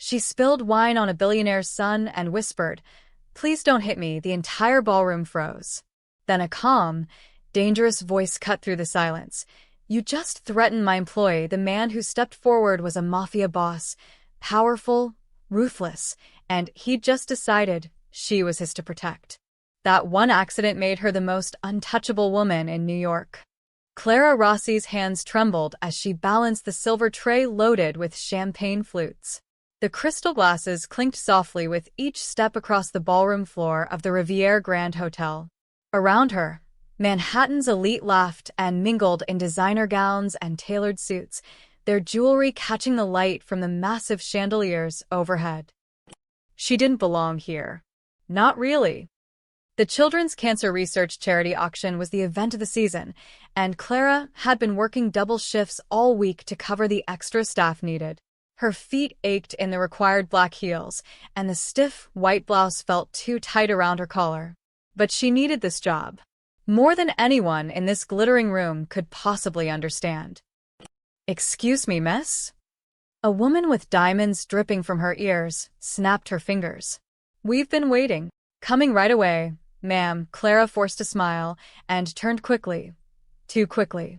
She spilled wine on a billionaire's son and whispered, "Please don't hit me." The entire ballroom froze. Then a calm, dangerous voice cut through the silence. "You just threatened my employee." The man who stepped forward was a mafia boss, powerful, ruthless, and he'd just decided she was his to protect. That one accident made her the most untouchable woman in New York. Clara Rossi's hands trembled as she balanced the silver tray loaded with champagne flutes. The crystal glasses clinked softly with each step across the ballroom floor of the Riviera Grand Hotel. Around her, Manhattan's elite laughed and mingled in designer gowns and tailored suits, their jewelry catching the light from the massive chandeliers overhead. She didn't belong here. Not really. The Children's Cancer Research Charity Auction was the event of the season, and Clara had been working double shifts all week to cover the extra staff needed. Her feet ached in the required black heels, and the stiff, white blouse felt too tight around her collar. But she needed this job. More than anyone in this glittering room could possibly understand. "Excuse me, miss?" A woman with diamonds dripping from her ears snapped her fingers. "We've been waiting." "Coming right away, ma'am." Clara forced a smile and turned quickly. Too quickly.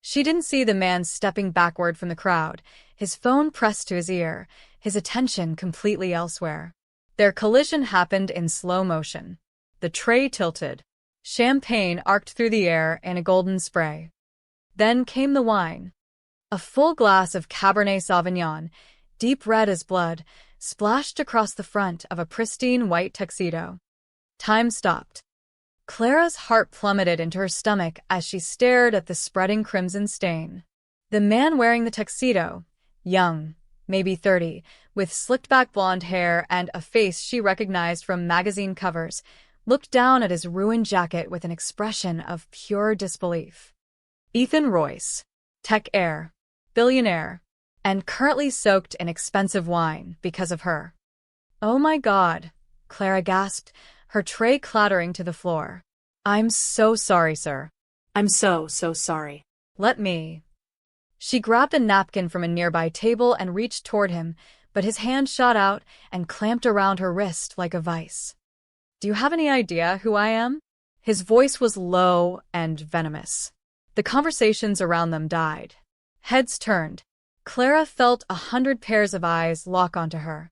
She didn't see the man stepping backward from the crowd, his phone pressed to his ear, his attention completely elsewhere. Their collision happened in slow motion. The tray tilted. Champagne arced through the air in a golden spray. Then came the wine. A full glass of Cabernet Sauvignon, deep red as blood, splashed across the front of a pristine white tuxedo. Time stopped. Clara's heart plummeted into her stomach as she stared at the spreading crimson stain. The man wearing the tuxedo, young, maybe 30, with slicked-back blonde hair and a face she recognized from magazine covers, looked down at his ruined jacket with an expression of pure disbelief. Ethan Royce, tech heir, billionaire, and currently soaked in expensive wine because of her. "Oh my God," Clara gasped, her tray clattering to the floor. "I'm so sorry, sir." "I'm so sorry." "Let me." She grabbed a napkin from a nearby table and reached toward him, but his hand shot out and clamped around her wrist like a vice. "Do you have any idea who I am?" His voice was low and venomous. The conversations around them died. Heads turned. Clara felt 100 pairs of eyes lock onto her.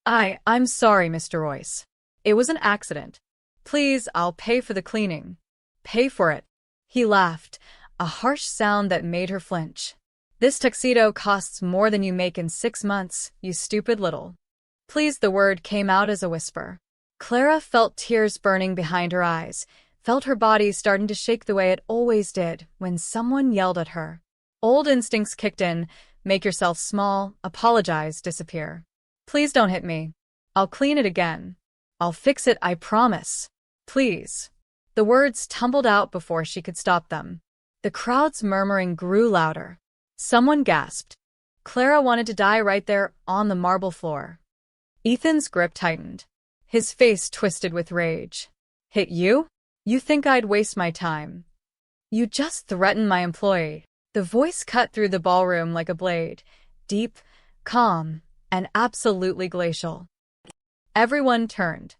I'm sorry, Mr. Royce. It was an accident. Please, I'll pay for the cleaning." "Pay for it." He laughed, a harsh sound that made her flinch. "This tuxedo costs more than you make in 6 months, you stupid little." "Please." The word came out as a whisper. Clara felt tears burning behind her eyes, felt her body starting to shake the way it always did when someone yelled at her. Old instincts kicked in: make yourself small, apologize, disappear. "Please don't hit me. I'll clean it again. I'll fix it, I promise. Please." The words tumbled out before she could stop them. The crowd's murmuring grew louder. Someone gasped. Clara wanted to die right there on the marble floor. Ethan's grip tightened. His face twisted with rage. "Hit you? You think I'd waste my time? You just threatened my employee." The voice cut through the ballroom like a blade, deep, calm, and absolutely glacial. Everyone turned.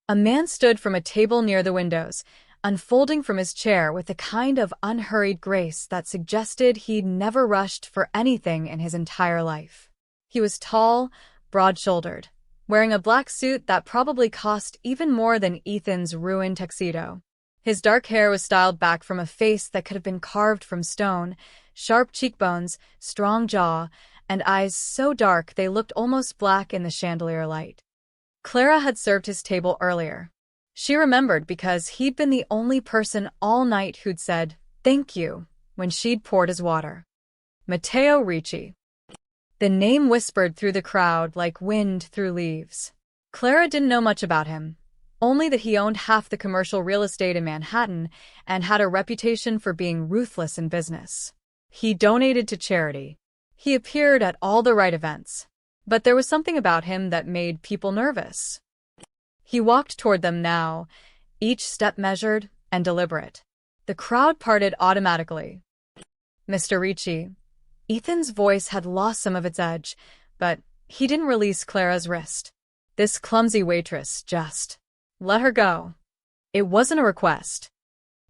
A man stood from a table near the windows, unfolding from his chair with the kind of unhurried grace that suggested he'd never rushed for anything in his entire life. He was tall, broad-shouldered, wearing a black suit that probably cost even more than Ethan's ruined tuxedo. His dark hair was styled back from a face that could have been carved from stone, sharp cheekbones, strong jaw, and eyes so dark they looked almost black in the chandelier light. Clara had served his table earlier. She remembered because he'd been the only person all night who'd said, "Thank you," when she'd poured his water. Matteo Ricci. The name whispered through the crowd like wind through leaves. Clara didn't know much about him, only that he owned half the commercial real estate in Manhattan and had a reputation for being ruthless in business. He donated to charity. He appeared at all the right events. But there was something about him that made people nervous. He walked toward them now, each step measured and deliberate. The crowd parted automatically. "Mr. Ricci." Ethan's voice had lost some of its edge, but He didn't release Clara's wrist. This clumsy waitress just let her go. It wasn't a request.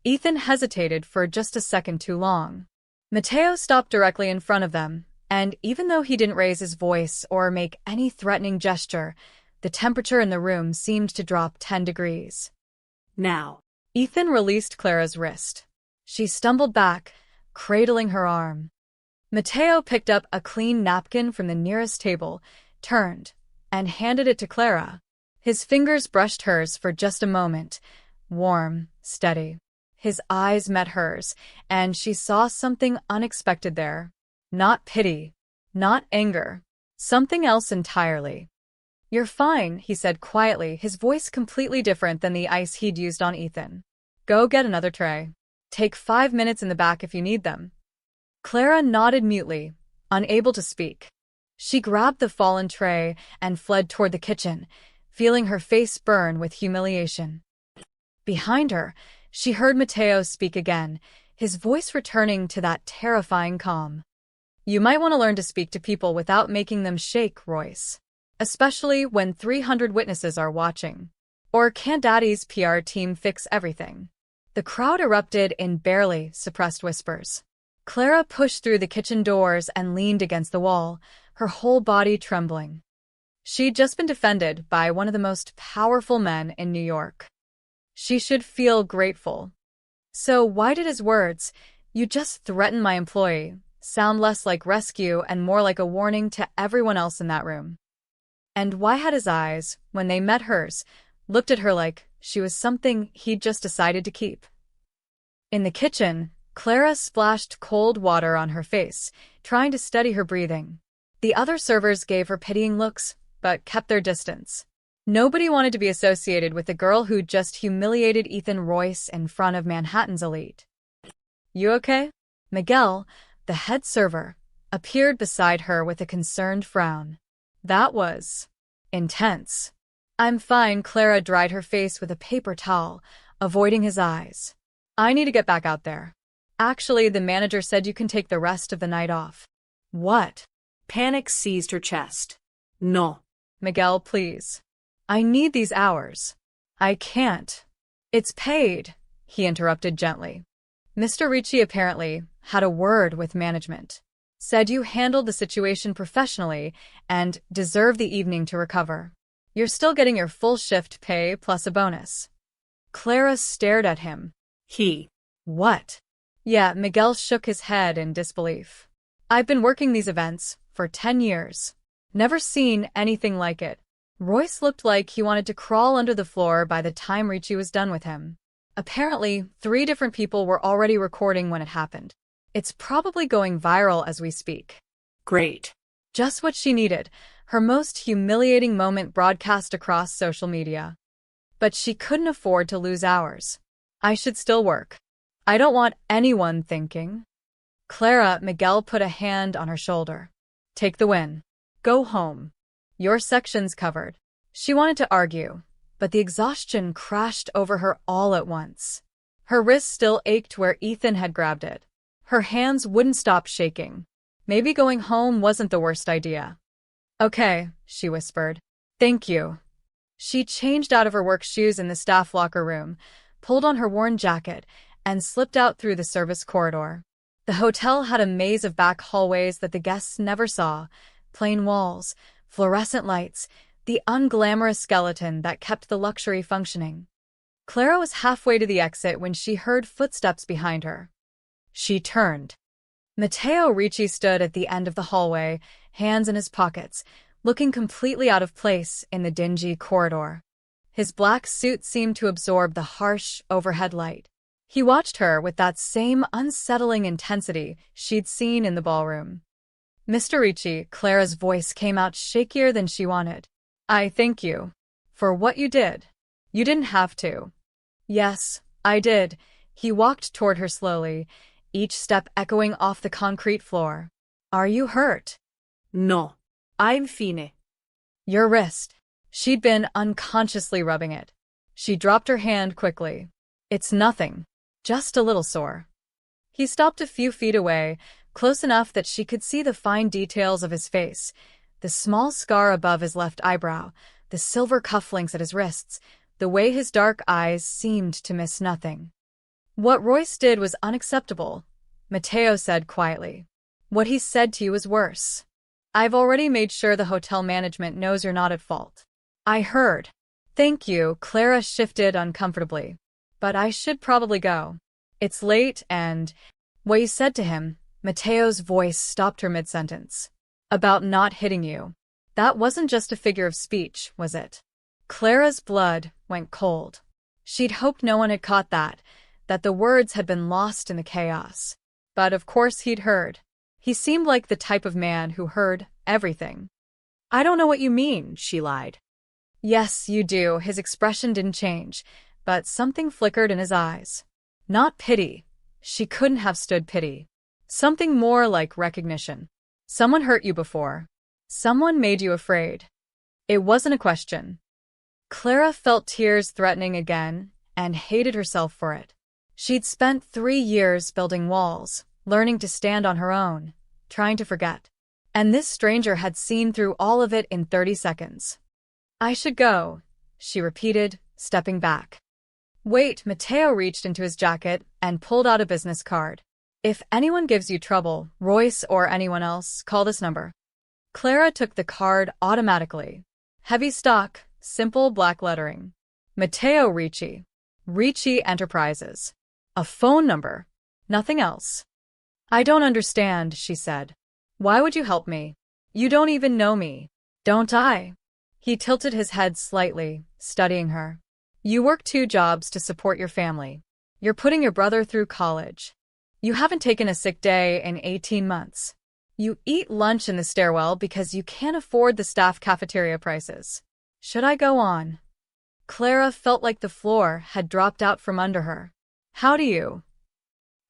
Ethan hesitated for just a second too long. Mateo stopped directly in front of them, and even though he didn't raise his voice or make any threatening gesture, the temperature in the room seemed to drop 10 degrees. Now. Ethan released Clara's wrist. She stumbled back, cradling her arm. Mateo picked up a clean napkin from the nearest table, turned, and handed it to Clara. His fingers brushed hers for just a moment, warm, steady. His eyes met hers, and she saw something unexpected there. Not pity, not anger, something else entirely. "You're fine," he said quietly, his voice completely different than the ice he'd used on Ethan. "Go get another tray. Take 5 minutes in the back if you need them." Clara nodded mutely, unable to speak. She grabbed the fallen tray and fled toward the kitchen, feeling her face burn with humiliation. Behind her, she heard Mateo speak again, his voice returning to that terrifying calm. "You might want to learn to speak to people without making them shake, Royce. Especially when 300 witnesses are watching. Or can't Daddy's PR team fix everything?" The crowd erupted in barely suppressed whispers. Clara pushed through the kitchen doors and leaned against the wall, her whole body trembling. She'd just been defended by one of the most powerful men in New York. She should feel grateful. So why did his words, "You just threatened my employee," sound less like rescue and more like a warning to everyone else in that room? And why had his eyes, when they met hers, looked at her like she was something he'd just decided to keep? In the kitchen, Clara splashed cold water on her face, trying to steady her breathing. The other servers gave her pitying looks, but kept their distance. Nobody wanted to be associated with the girl who'd just humiliated Ethan Royce in front of Manhattan's elite. "You okay?" Miguel, the head server, appeared beside her with a concerned frown. That was intense. "I'm fine." Clara dried her face with a paper towel, avoiding his eyes. "I need to get back out there. Actually, the manager said you can take the rest of the night off." "What?" Panic seized her chest. "No." "Miguel, please. I need these hours." "I can't." "It's paid," he interrupted gently. Mr. Ricci apparently had a word with management. Said you handled the situation professionally and deserve the evening to recover. You're still getting your full shift pay plus a bonus. Clara stared at him. What? Yeah, Miguel shook his head in disbelief. "I've been working these events for 10 years. Never seen anything like it." Royce looked like he wanted to crawl under the floor by the time Ricci was done with him. Apparently, 3 different people were already recording when it happened. It's probably going viral as we speak. Great. Just what she needed, her most humiliating moment broadcast across social media. But she couldn't afford to lose hours. "I should still work. I don't want anyone thinking." Clara, Miguel put a hand on her shoulder. "Take the win. Go home. Your section's covered." She wanted to argue, but the exhaustion crashed over her all at once. Her wrist still ached where Ethan had grabbed it. Her hands wouldn't stop shaking. Maybe going home wasn't the worst idea. "Okay," she whispered. "Thank you." She changed out of her work shoes in the staff locker room, pulled on her worn jacket, and slipped out through the service corridor. The hotel had a maze of back hallways that the guests never saw, plain walls, fluorescent lights, the unglamorous skeleton that kept the luxury functioning. Clara was halfway to the exit when she heard footsteps behind her. She turned. Mateo Ricci stood at the end of the hallway, hands in his pockets, looking completely out of place in the dingy corridor. His black suit seemed to absorb the harsh overhead light. He watched her with that same unsettling intensity she'd seen in the ballroom. "Mr. Ricci," Clara's voice came out shakier than she wanted. "I thank you for what you did. You didn't have to." "Yes, I did." He walked toward her slowly, each step echoing off the concrete floor. "Are you hurt?" "No. I'm fine." "Your wrist." She'd been unconsciously rubbing it. She dropped her hand quickly. "It's nothing. Just a little sore." He stopped a few feet away, close enough that she could see the fine details of his face, The small scar above his left eyebrow, the silver cufflinks at his wrists, the way his dark eyes seemed to miss nothing. What Royce did was unacceptable, Mateo said quietly. What he said to you is worse. I've already made sure the hotel management knows you're not at fault. I heard. Thank you, Clara shifted uncomfortably. But I should probably go. It's late and… What you said to him, Mateo's voice stopped her mid-sentence. About not hitting you. That wasn't just a figure of speech, was it? Clara's blood went cold. She'd hoped no one had caught that the words had been lost in the chaos. But of course he'd heard. He seemed like the type of man who heard everything. I don't know what you mean, she lied. Yes, you do. His expression didn't change, but something flickered in his eyes. Not pity. She couldn't have stood pity. Something more like recognition. Someone hurt you before. Someone made you afraid. It wasn't a question. Clara felt tears threatening again and hated herself for it. She'd spent 3 years building walls, learning to stand on her own, trying to forget. And this stranger had seen through all of it in 30 seconds. I should go, she repeated, stepping back. Wait, Mateo reached into his jacket and pulled out a business card. If anyone gives you trouble, Royce or anyone else, call this number. Clara took the card automatically. Heavy stock, simple black lettering. Mateo Ricci. Ricci Enterprises. A phone number. Nothing else. I don't understand, she said. Why would you help me? You don't even know me. Don't I? He tilted his head slightly, studying her. You work 2 jobs to support your family. You're putting your brother through college. You haven't taken a sick day in 18 months. You eat lunch in the stairwell because you can't afford the staff cafeteria prices. Should I go on? Clara felt like the floor had dropped out from under her. How do you?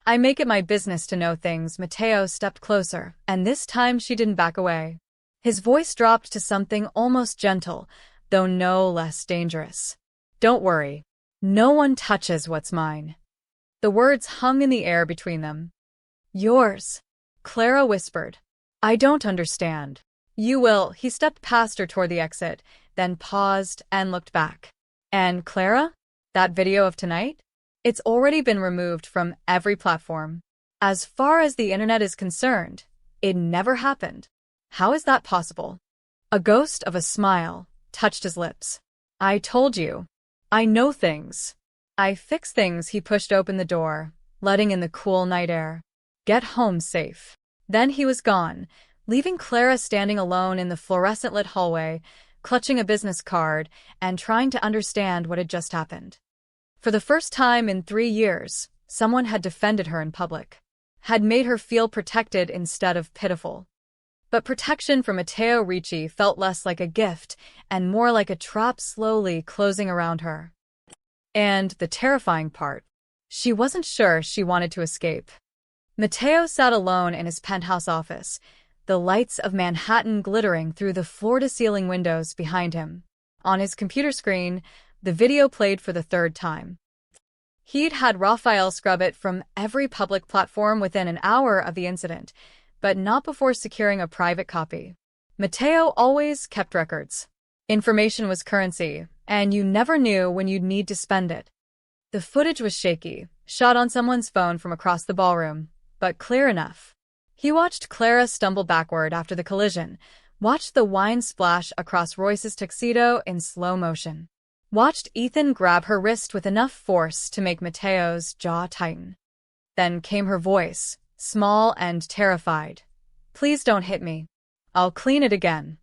I make it my business to know things. Mateo stepped closer, and this time she didn't back away. His voice dropped to something almost gentle, though no less dangerous. Don't worry. No one touches what's mine. The words hung in the air between them. Yours, Clara whispered. I don't understand. You will. He stepped past her toward the exit, then paused and looked back. And Clara? That video of tonight? It's already been removed from every platform. As far as the internet is concerned, it never happened. How is that possible? A ghost of a smile touched his lips. I told you. I know things. I fix things. He pushed open the door, letting in the cool night air. Get home safe. Then he was gone, leaving Clara standing alone in the fluorescent-lit hallway, clutching a business card and trying to understand what had just happened. For the first time in 3 years, someone had defended her in public, had made her feel protected instead of pitiful. But protection from Mateo Ricci felt less like a gift and more like a trap slowly closing around her. And the terrifying part, she wasn't sure she wanted to escape. Mateo sat alone in his penthouse office, the lights of Manhattan glittering through the floor-to-ceiling windows behind him. On his computer screen, the video played for the 3rd time. He'd had Raphael scrub it from every public platform within an hour of the incident, but not before securing a private copy. Mateo always kept records. Information was currency, and you never knew when you'd need to spend it. The footage was shaky, shot on someone's phone from across the ballroom, but clear enough. He watched Clara stumble backward after the collision, watched the wine splash across Royce's tuxedo in slow motion, watched Ethan grab her wrist with enough force to make Mateo's jaw tighten. Then came her voice, small and terrified. Please don't hit me. I'll clean it again.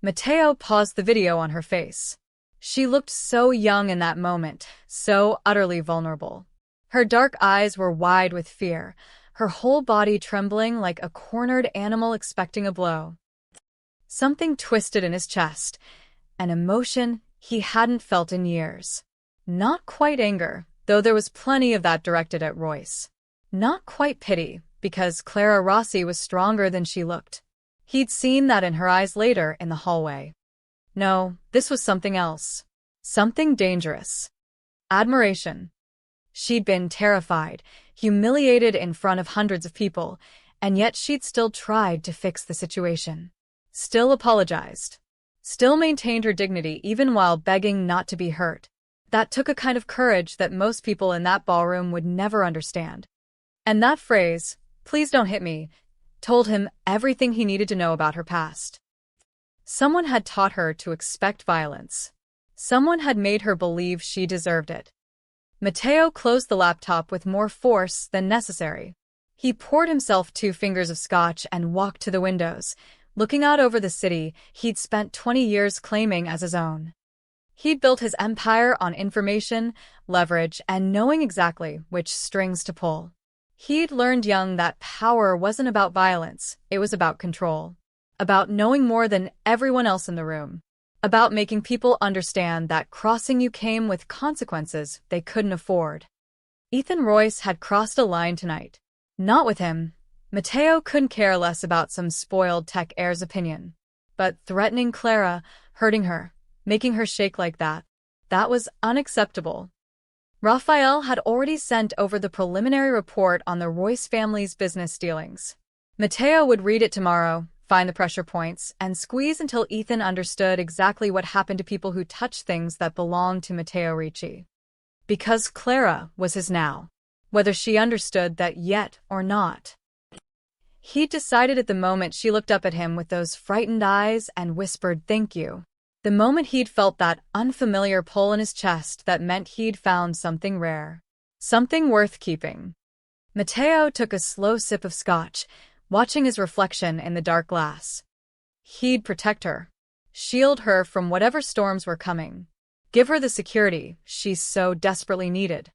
Mateo paused the video on her face. She looked so young in that moment, so utterly vulnerable. Her dark eyes were wide with fear, her whole body trembling like a cornered animal expecting a blow. Something twisted in his chest, an emotion he hadn't felt in years. Not quite anger, though there was plenty of that directed at Royce. Not quite pity, because Clara Rossi was stronger than she looked. He'd seen that in her eyes later in the hallway. No, this was something else. Something dangerous. Admiration. She'd been terrified, humiliated in front of hundreds of people, and yet she'd still tried to fix the situation. Still apologized. Still maintained her dignity even while begging not to be hurt. That took a kind of courage that most people in that ballroom would never understand. And that phrase, "Please don't hit me," told him everything he needed to know about her past. Someone had taught her to expect violence. Someone had made her believe she deserved it. Mateo closed the laptop with more force than necessary. He poured himself 2 fingers of scotch and walked to the windows, looking out over the city he'd spent 20 years claiming as his own. He'd built his empire on information, leverage, and knowing exactly which strings to pull. He'd learned young that power wasn't about violence, it was about control. About knowing more than everyone else in the room. About making people understand that crossing you came with consequences they couldn't afford. Ethan Royce had crossed a line tonight. Not with him. Mateo couldn't care less about some spoiled tech heir's opinion. But threatening Clara, hurting her, making her shake like that was unacceptable. Raphael had already sent over the preliminary report on the Royce family's business dealings. Mateo would read it tomorrow, find the pressure points, and squeeze until Ethan understood exactly what happened to people who touched things that belonged to Matteo Ricci. Because Clara was his now, whether she understood that yet or not. He decided at the moment she looked up at him with those frightened eyes and whispered "thank you." The moment he'd felt that unfamiliar pull in his chest that meant he'd found something rare. Something worth keeping. Mateo took a slow sip of scotch, watching his reflection in the dark glass. He'd protect her. Shield her from whatever storms were coming. Give her the security she so desperately needed.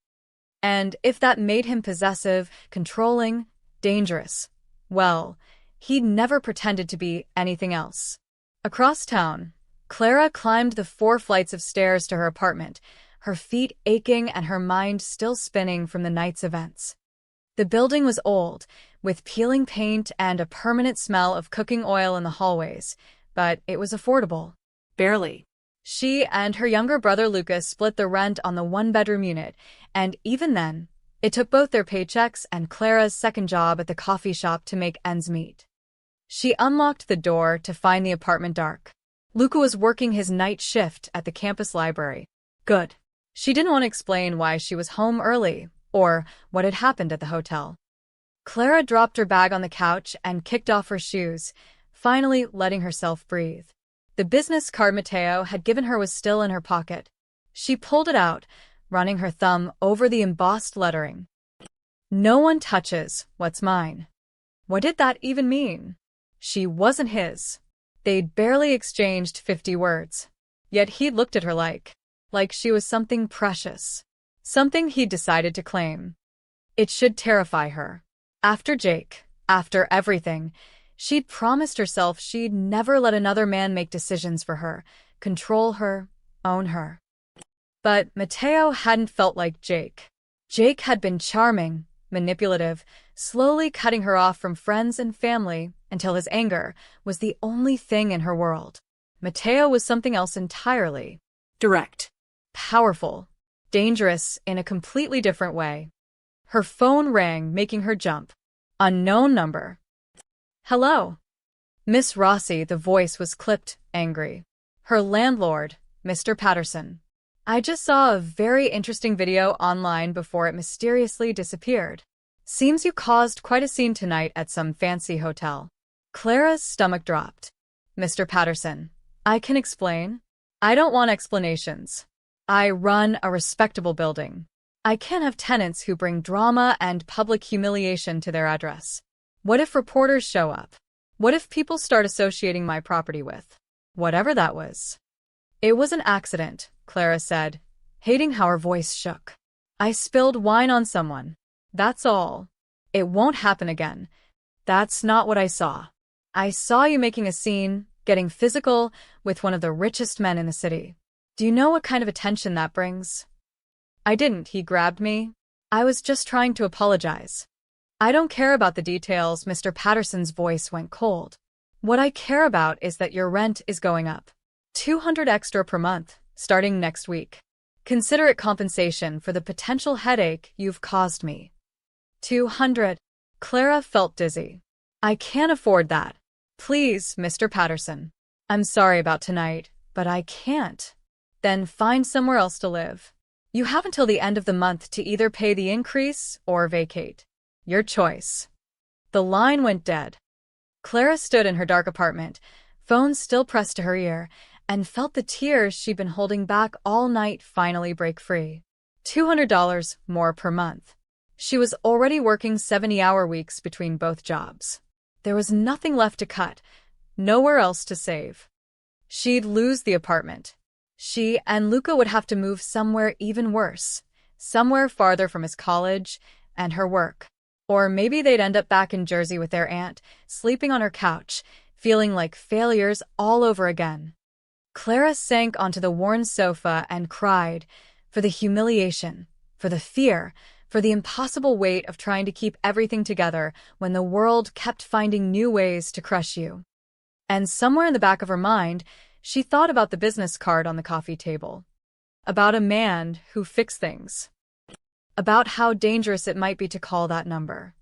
And if that made him possessive, controlling, dangerous, well, he'd never pretended to be anything else. Across town, Clara climbed the 4 flights of stairs to her apartment, her feet aching and her mind still spinning from the night's events. The building was old, with peeling paint and a permanent smell of cooking oil in the hallways, but it was affordable. Barely. She and her younger brother Lucas split the rent on the 1-bedroom unit, and even then, it took both their paychecks and Clara's second job at the coffee shop to make ends meet. She unlocked the door to find the apartment dark. Luca was working his night shift at the campus library. Good. She didn't want to explain why she was home early, or what had happened at the hotel. Clara dropped her bag on the couch and kicked off her shoes, finally letting herself breathe. The business card Mateo had given her was still in her pocket. She pulled it out, running her thumb over the embossed lettering. "No one touches what's mine." What did that even mean? She wasn't his. They'd barely exchanged 50 words. Yet he'd looked at her like she was something precious. Something he'd decided to claim. It should terrify her. After Jake, after everything, she'd promised herself she'd never let another man make decisions for her, control her, own her. But Mateo hadn't felt like Jake. Jake had been charming, manipulative, slowly cutting her off from friends and family until his anger was the only thing in her world. Mateo was something else entirely. Direct. Powerful. Dangerous in a completely different way. Her phone rang, making her jump. Unknown number. "Hello." Miss Rossi, the voice was clipped, angry. Her landlord, Mr. Patterson. "I just saw a very interesting video online before it mysteriously disappeared. Seems you caused quite a scene tonight at some fancy hotel." Clara's stomach dropped. "Mr. Patterson, I can explain." "I don't want explanations. I run a respectable building. I can't have tenants who bring drama and public humiliation to their address. What if reporters show up? What if people start associating my property with whatever that was?" "It was an accident," Clara said, hating how her voice shook. "I spilled wine on someone. That's all. It won't happen again. That's not what I saw. I saw you making a scene, getting physical with one of the richest men in the city. Do you know what kind of attention that brings?" "I didn't," he grabbed me. "I was just trying to apologize." "I don't care about the details." Mr. Patterson's voice went cold. "What I care about is that your rent is going up. 200 extra per month, starting next week. Consider it compensation for the potential headache you've caused me." 200. Clara felt dizzy. "I can't afford that." Please, Mr. Patterson. I'm sorry about tonight, but I can't. Then find somewhere else to live. You have until the end of the month to either pay the increase or vacate. Your choice. The line went dead. Clara stood in her dark apartment, phone still pressed to her ear, and felt the tears she'd been holding back all night finally break free. $200 more per month. She was already working 70-hour weeks between both jobs. There was nothing left to cut, nowhere else to save. She'd lose the apartment. She and Luca would have to move somewhere even worse, somewhere farther from his college and her work. Or maybe they'd end up back in Jersey with their aunt, sleeping on her couch, feeling like failures all over again. Clara sank onto the worn sofa and cried, for the humiliation, for the fear, for the impossible weight of trying to keep everything together when the world kept finding new ways to crush you. And somewhere in the back of her mind, she thought about the business card on the coffee table. About a man who fixed things. About how dangerous it might be to call that number.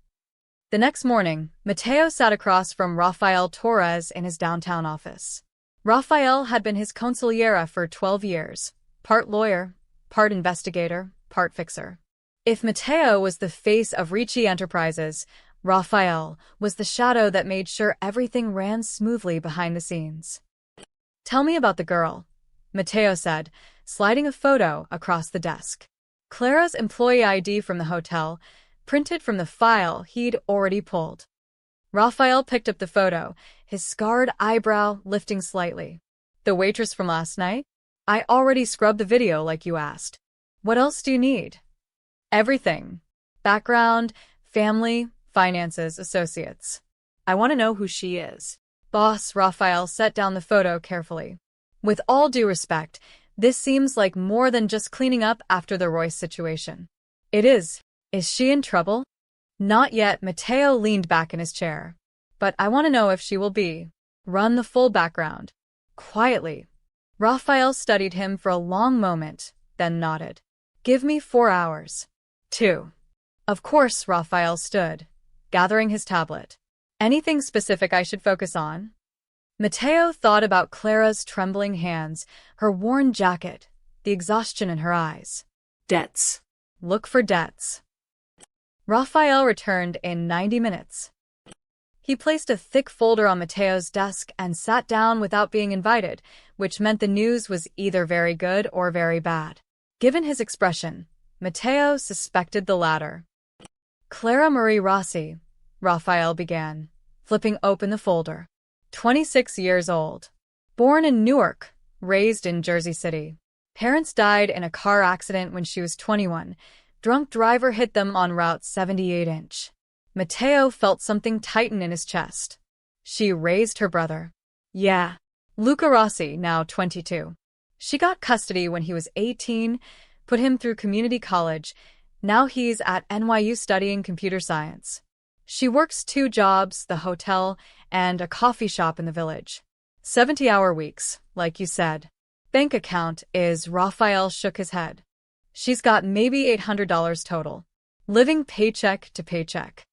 The next morning, Mateo sat across from Rafael Torres in his downtown office. Rafael had been his consigliera for 12 years, part lawyer, part investigator, part fixer. If Mateo was the face of Ricci Enterprises, Rafael was the shadow that made sure everything ran smoothly behind the scenes. Tell me about the girl, Mateo said, sliding a photo across the desk. Clara's employee ID from the hotel, printed from the file he'd already pulled. Rafael picked up the photo, his scarred eyebrow lifting slightly. The waitress from last night? I already scrubbed the video like you asked. What else do you need? Everything. Background, family, finances, associates. I want to know who she is. Boss, Rafael set down the photo carefully. With all due respect, this seems like more than just cleaning up after the Royce situation. It is. Is she in trouble? Not yet. Mateo leaned back in his chair. But I want to know if she will be. Run the full background. Quietly. Rafael studied him for a long moment, then nodded. Give me 4 hours. 2. Of course. Rafael stood, gathering his tablet. Anything specific I should focus on? Mateo thought about Clara's trembling hands, her worn jacket, the exhaustion in her eyes. Debts. Look for debts. Rafael returned in 90 minutes. He placed a thick folder on Mateo's desk and sat down without being invited, which meant the news was either very good or very bad. Given his expression, Mateo suspected the latter. Clara Marie Rossi, Rafael began, flipping open the folder. 26 years old. Born in Newark, raised in Jersey City. Parents died in a car accident when she was 21. Drunk driver hit them on Route 78-inch. Mateo felt something tighten in his chest. She raised her brother. Yeah. Luca Rossi, now 22. She got custody when he was 18, put him through community college. Now he's at NYU studying computer science. She works 2 jobs, the hotel and a coffee shop in the village. 70-hour weeks, like you said. Bank account is. Rafael shook his head. She's got maybe $800 total. Living paycheck to paycheck.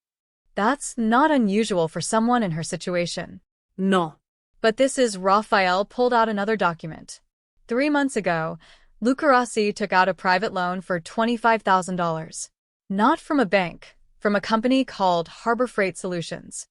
That's not unusual for someone in her situation. No. But this is. Rafael pulled out another document. 3 months ago, Luca Rossi took out a private loan for $25,000. Not from a bank, from a company called Harbor Freight Solutions.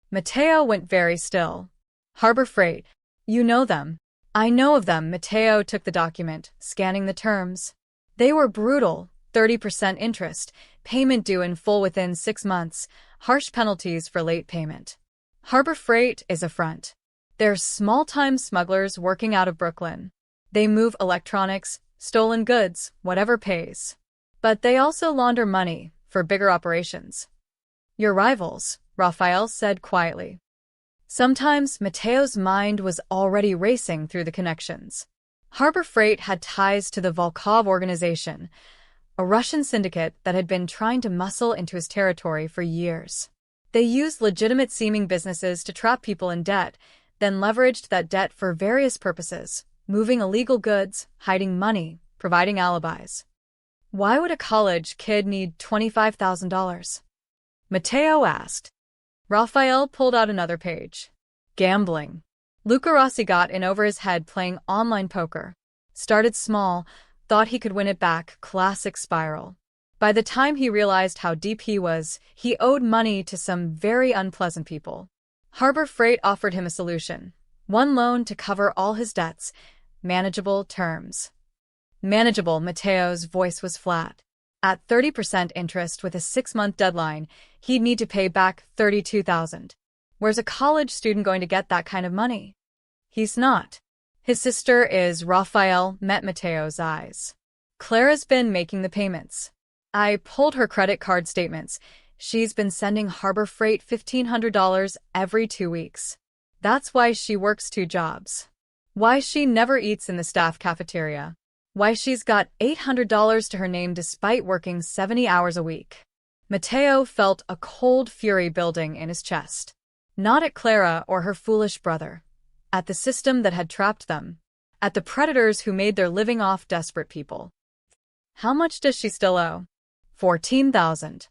Mateo went very still. Harbor Freight. You know them. I know of them. Mateo took the document, scanning the terms. They were brutal. 30% interest, payment due in full within 6 months, harsh penalties for late payment. Harbor Freight is a front. They're small-time smugglers working out of Brooklyn. They move electronics, stolen goods, whatever pays. But they also launder money for bigger operations. Your rivals, Rafael said quietly. Sometimes Mateo's mind was already racing through the connections. Harbor Freight had ties to the Volkov organization, a Russian syndicate that had been trying to muscle into his territory for years. They used legitimate-seeming businesses to trap people in debt, then leveraged that debt for various purposes, moving illegal goods, hiding money, providing alibis. Why would a college kid need $25,000? Mateo asked. Rafael pulled out another page. Gambling. Luca Rossi got in over his head playing online poker. Started small, thought he could win it back, classic spiral. By the time he realized how deep he was, he owed money to some very unpleasant people. Harbor Freight offered him a solution. One loan to cover all his debts. Manageable terms. Manageable, Matteo's voice was flat. At 30% interest with a 6-month deadline, he'd need to pay back $32,000. Where's a college student going to get that kind of money? He's not. His sister is. Raphael met Matteo's eyes. Clara's been making the payments. I pulled her credit card statements. She's been sending Harbor Freight $1,500 every 2 weeks. That's why she works 2 jobs. Why she never eats in the staff cafeteria. Why she's got $800 to her name despite working 70 hours a week. Matteo felt a cold fury building in his chest. Not at Clara or her foolish brother. At the system that had trapped them. At the predators who made their living off desperate people. How much does she still owe? $14,000.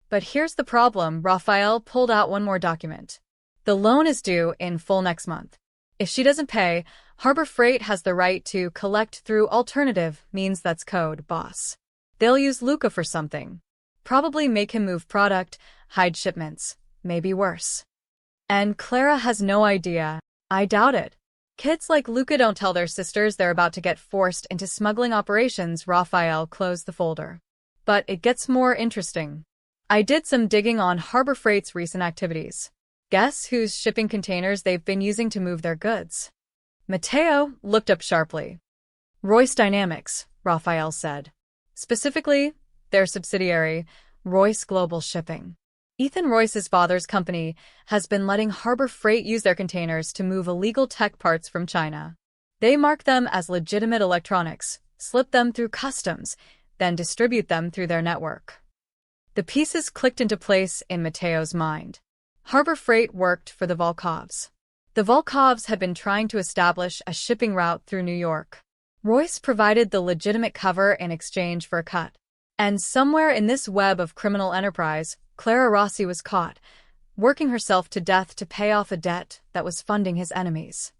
But here's the problem. Raphael pulled out one more document. The loan is due in full next month. If she doesn't pay, Harbor Freight has the right to collect through alternative means. That's code, boss. They'll use Luca for something. Probably make him move product, hide shipments, maybe worse. And Clara has no idea. I doubt it. Kids like Luca don't tell their sisters they're about to get forced into smuggling operations. Raphael closed the folder. But it gets more interesting. I did some digging on Harbor Freight's recent activities. Guess whose shipping containers they've been using to move their goods? Matteo looked up sharply. Royce Dynamics, Raphael said. Specifically, their subsidiary, Royce Global Shipping. Ethan Royce's father's company has been letting Harbor Freight use their containers to move illegal tech parts from China. They mark them as legitimate electronics, slip them through customs, then distribute them through their network. The pieces clicked into place in Matteo's mind. Harbor Freight worked for the Volkovs. The Volkovs had been trying to establish a shipping route through New York. Royce provided the legitimate cover in exchange for a cut. And somewhere in this web of criminal enterprise, Clara Rossi was caught, working herself to death to pay off a debt that was funding his enemies.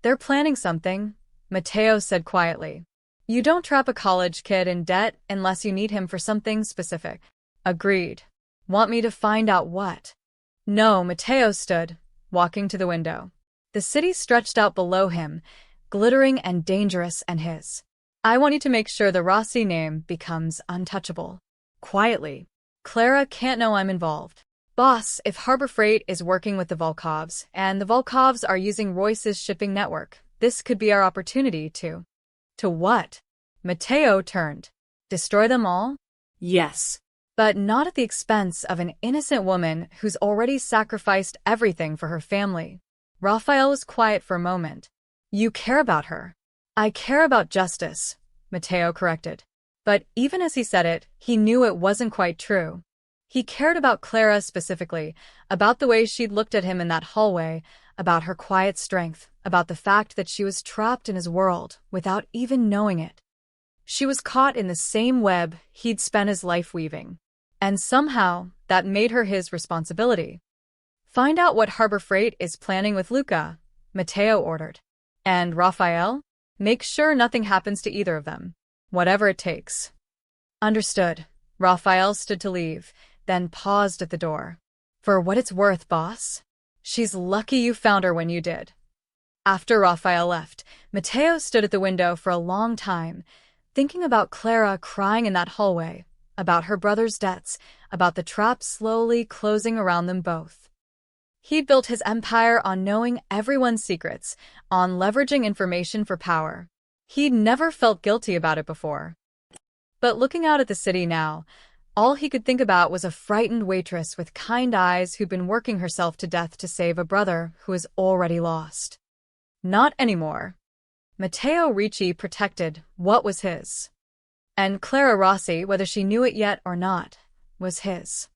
They're planning something, Matteo said quietly. You don't trap a college kid in debt unless you need him for something specific. Agreed. Want me to find out what? No, Matteo stood, walking to the window. The city stretched out below him, glittering and dangerous, and his. I want you to make sure the Rossi name becomes untouchable. Quietly. Clara can't know I'm involved. Boss, if Harbor Freight is working with the Volkovs, and the Volkovs are using Royce's shipping network, this could be our opportunity to... To what? Matteo turned. Destroy them all? Yes. But not at the expense of an innocent woman who's already sacrificed everything for her family. Raphael was quiet for a moment. You care about her. I care about justice, Matteo corrected. But even as he said it, he knew it wasn't quite true. He cared about Clara specifically, about the way she'd looked at him in that hallway, about her quiet strength, about the fact that she was trapped in his world without even knowing it. She was caught in the same web he'd spent his life weaving. And somehow, that made her his responsibility. Find out what Harbor Freight is planning with Luca, Matteo ordered. And Raphael? Make sure nothing happens to either of them. Whatever it takes. Understood. Raphael stood to leave, then paused at the door. For what it's worth, boss. She's lucky you found her when you did. After Raphael left, Matteo stood at the window for a long time, thinking about Clara crying in that hallway, about her brother's debts, about the trap slowly closing around them both. He'd built his empire on knowing everyone's secrets, on leveraging information for power. He'd never felt guilty about it before. But looking out at the city now, all he could think about was a frightened waitress with kind eyes who'd been working herself to death to save a brother who was already lost. Not anymore. Matteo Ricci protected what was his. And Clara Rossi, whether she knew it yet or not, was his.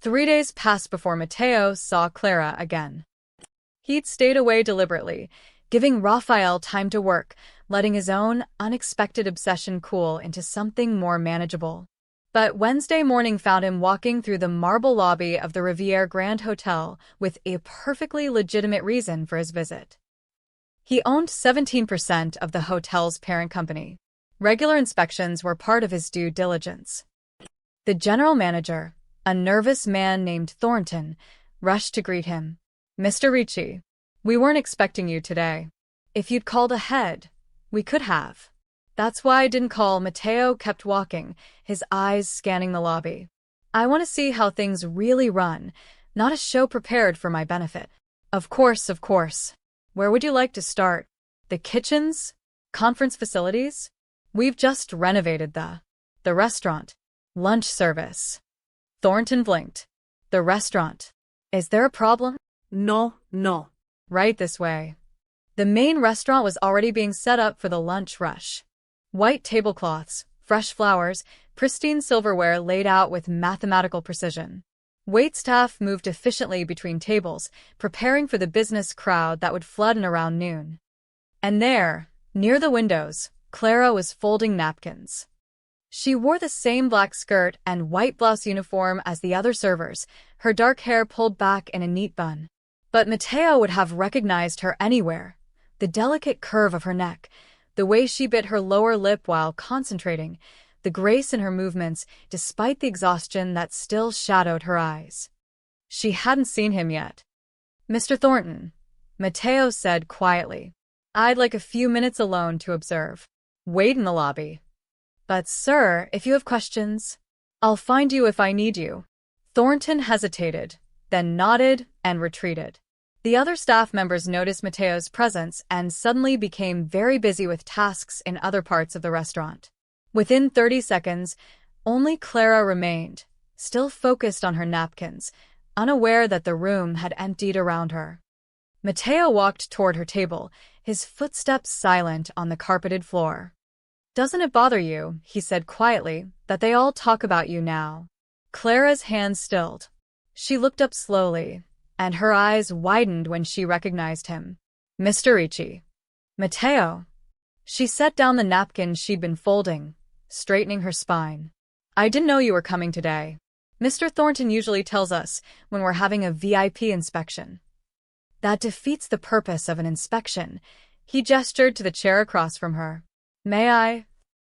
3 days passed before Matteo saw Clara again. He'd stayed away deliberately, giving Raphael time to work, letting his own unexpected obsession cool into something more manageable. But Wednesday morning found him walking through the marble lobby of the Riviera Grand Hotel with a perfectly legitimate reason for his visit. He owned 17% of the hotel's parent company. Regular inspections were part of his due diligence. The general manager, a nervous man named Thornton, rushed to greet him. "Mr. Ricci, we weren't expecting you today. If you'd called ahead, we could have." "That's why I didn't call." Matteo kept walking, his eyes scanning the lobby. "I want to see how things really run, not a show prepared for my benefit." Of course, of course. Where would you like to start? The kitchens? Conference facilities? We've just renovated the restaurant. Lunch service. Thornton blinked. The restaurant. Is there a problem? No, no. Right this way. The main restaurant was already being set up for the lunch rush. White tablecloths, fresh flowers, pristine silverware laid out with mathematical precision. Waitstaff moved efficiently between tables, preparing for the business crowd that would flood in around noon. And there, near the windows, Clara was folding napkins. She wore the same black skirt and white blouse uniform as the other servers, her dark hair pulled back in a neat bun. But Matteo would have recognized her anywhere. The delicate curve of her neck, the way she bit her lower lip while concentrating, the grace in her movements despite the exhaustion that still shadowed her eyes. She hadn't seen him yet. "Mr. Thornton," Matteo said quietly. "I'd like a few minutes alone to observe. Wait in the lobby." "But sir, if you have questions, I'll find you if I need you." Thornton hesitated, then nodded and retreated. The other staff members noticed Matteo's presence and suddenly became very busy with tasks in other parts of the restaurant. Within 30 seconds, only Clara remained, still focused on her napkins, unaware that the room had emptied around her. Matteo walked toward her table, his footsteps silent on the carpeted floor. "Doesn't it bother you," he said quietly, "that they all talk about you now?" Clara's hands stilled. She looked up slowly, and her eyes widened when she recognized him. "Mr. Ricci." "Matteo." She set down the napkin she'd been folding, straightening her spine. "I didn't know you were coming today. Mr. Thornton usually tells us when we're having a VIP inspection." "That defeats the purpose of an inspection." He gestured to the chair across from her. "May I?"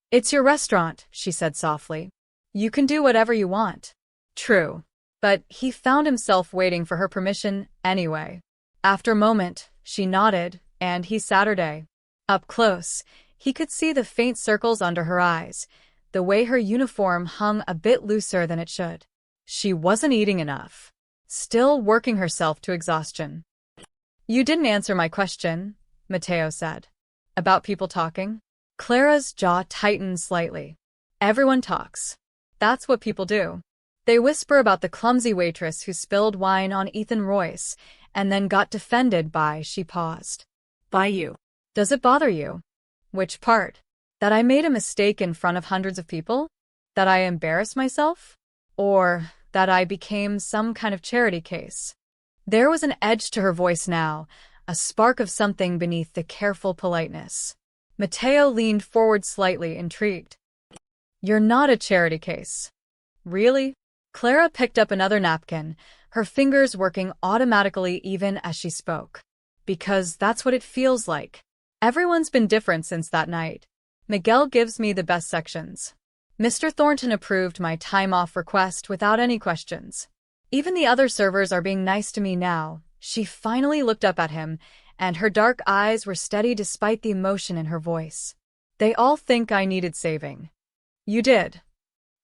"It's your restaurant," she said softly. "You can do whatever you want." True. But he found himself waiting for her permission anyway. After a moment, she nodded, and he sat her down. Up close, he could see the faint circles under her eyes, the way her uniform hung a bit looser than it should. She wasn't eating enough. Still working herself to exhaustion. "You didn't answer my question," Matteo said. "About people talking?" Clara's jaw tightened slightly. "Everyone talks. That's what people do. They whisper about the clumsy waitress who spilled wine on Ethan Royce and then got defended by." She paused. "By you." "Does it bother you?" "Which part? That I made a mistake in front of hundreds of people? That I embarrassed myself? Or that I became some kind of charity case?" There was an edge to her voice now, a spark of something beneath the careful politeness. Matteo leaned forward slightly, intrigued. "You're not a charity case." "Really?" Clara picked up another napkin, her fingers working automatically even as she spoke. "Because that's what it feels like. Everyone's been different since that night. Miguel gives me the best sections. Mr. Thornton approved my time-off request without any questions. Even the other servers are being nice to me now." She finally looked up at him, and her dark eyes were steady despite the emotion in her voice. "They all think I needed saving." "You did."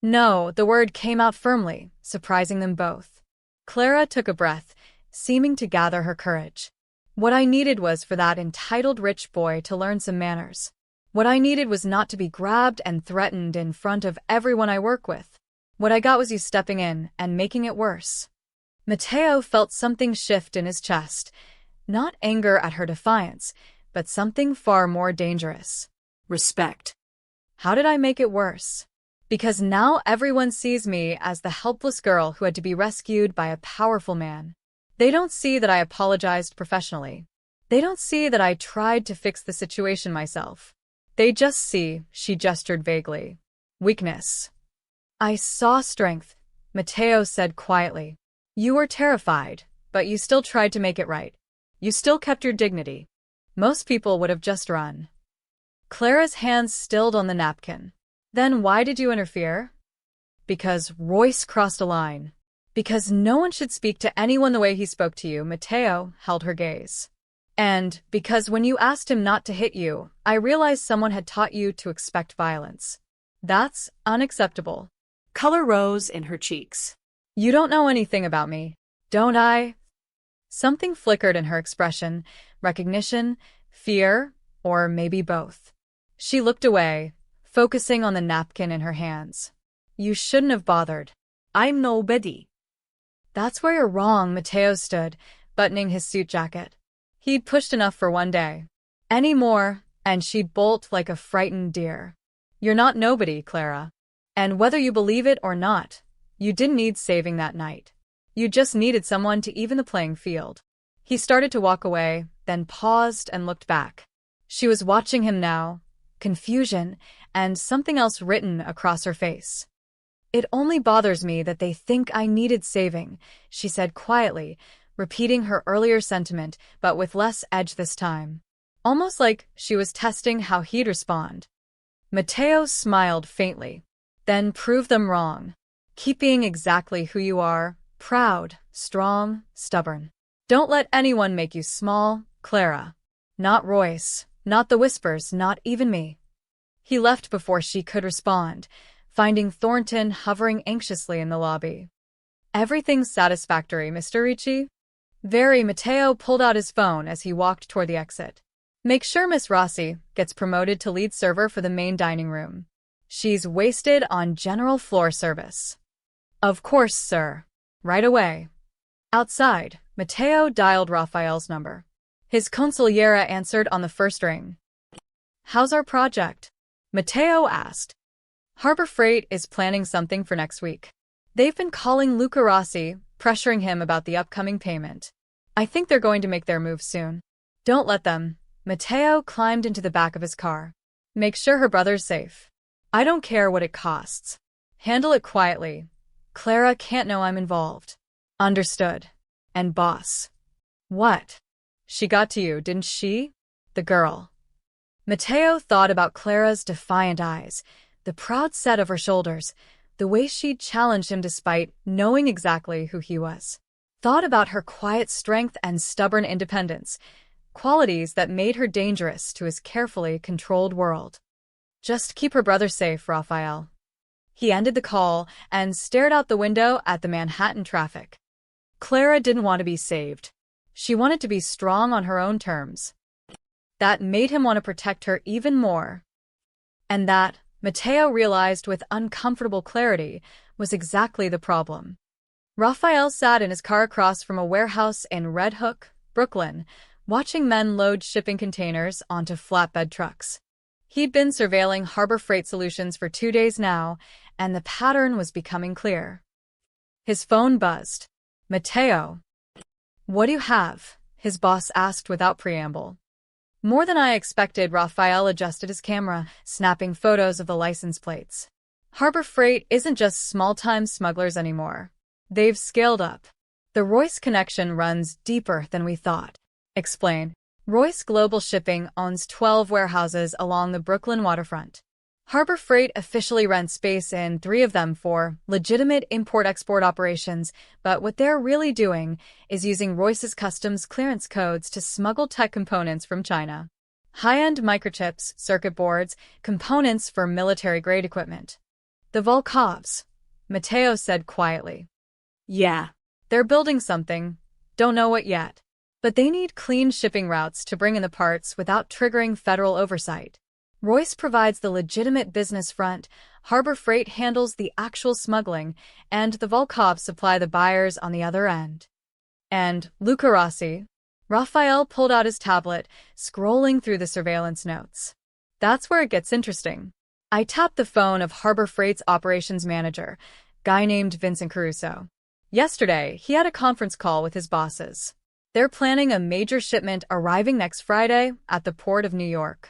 "No," the word came out firmly, surprising them both. Clara took a breath, seeming to gather her courage. "What I needed was for that entitled rich boy to learn some manners. What I needed was not to be grabbed and threatened in front of everyone I work with. What I got was you stepping in and making it worse." Matteo felt something shift in his chest, not anger at her defiance, but something far more dangerous. "Respect." "How did I make it worse?" "Because now everyone sees me as the helpless girl who had to be rescued by a powerful man. They don't see that I apologized professionally. They don't see that I tried to fix the situation myself. They just see," she gestured vaguely, "weakness." I saw strength, Mateo said quietly. You were terrified, but you still tried to make it right. You still kept your dignity. Most people would have just run. Clara's hands stilled on the napkin. Then why did you interfere? Because Royce crossed a line. Because no one should speak to anyone the way he spoke to you, Mateo held her gaze. And because when you asked him not to hit you, I realized someone had taught you to expect violence. That's unacceptable. Color rose in her cheeks. You don't know anything about me, don't I? Something flickered in her expression, recognition, fear, or maybe both. She looked away, focusing on the napkin in her hands. You shouldn't have bothered. I'm nobody. That's where you're wrong, Mateo stood, buttoning his suit jacket. He'd pushed enough for one day. Any more, and she'd bolt like a frightened deer. You're not nobody, Clara. And whether you believe it or not, you didn't need saving that night. You just needed someone to even the playing field. He started to walk away, then paused and looked back. She was watching him now, confusion and something else written across her face. It only bothers me that they think I needed saving, she said quietly, repeating her earlier sentiment, but with less edge this time. Almost like she was testing how he'd respond. Mateo smiled faintly. Then prove them wrong. Keep being exactly who you are, proud, strong, stubborn. Don't let anyone make you small, Clara. Not Royce, not the whispers, not even me. He left before she could respond, finding Thornton hovering anxiously in the lobby. Everything's satisfactory, Mr. Ricci? Very. Mateo pulled out his phone as he walked toward the exit. Make sure Miss Rossi gets promoted to lead server for the main dining room. She's wasted on general floor service. Of course, sir. Right away. Outside, Mateo dialed Raphael's number. His consigliera answered on the first ring. How's our project? Mateo asked. Harbor Freight is planning something for next week. They've been calling Luca Rossi, pressuring him about the upcoming payment. I think they're going to make their move soon. Don't let them. Mateo climbed into the back of his car. Make sure her brother's safe. I don't care what it costs. Handle it quietly. Clara can't know I'm involved. Understood. And boss. What? She got to you, didn't she? The girl. Mateo thought about Clara's defiant eyes, the proud set of her shoulders, the way she'd challenged him despite knowing exactly who he was. Thought about her quiet strength and stubborn independence, qualities that made her dangerous to his carefully controlled world. Just keep her brother safe, Raphael. He ended the call and stared out the window at the Manhattan traffic. Clara didn't want to be saved. She wanted to be strong on her own terms. That made him want to protect her even more. And that, Mateo realized with uncomfortable clarity, was exactly the problem. Raphael sat in his car across from a warehouse in Red Hook, Brooklyn, watching men load shipping containers onto flatbed trucks. He'd been surveilling Harbor Freight Solutions for 2 days now, and the pattern was becoming clear. His phone buzzed. Mateo. What do you have? His boss asked without preamble. More than I expected, Raphael adjusted his camera, snapping photos of the license plates. Harbor Freight isn't just small-time smugglers anymore. They've scaled up. The Royce connection runs deeper than we thought. Explain. Royce Global Shipping owns 12 warehouses along the Brooklyn waterfront. Harbor Freight officially rents space in 3 of them for legitimate import-export operations, but what they're really doing is using Royce's customs clearance codes to smuggle tech components from China. High-end microchips, circuit boards, components for military-grade equipment. The Volkovs, Mateo said quietly. Yeah, they're building something. Don't know what yet. But they need clean shipping routes to bring in the parts without triggering federal oversight. Royce provides the legitimate business front, Harbor Freight handles the actual smuggling, and the Volkovs supply the buyers on the other end. And Luca Rossi. Raphael pulled out his tablet, scrolling through the surveillance notes. That's where it gets interesting. I tapped the phone of Harbor Freight's operations manager, guy named Vincent Caruso. Yesterday, he had a conference call with his bosses. They're planning a major shipment arriving next Friday at the Port of New York.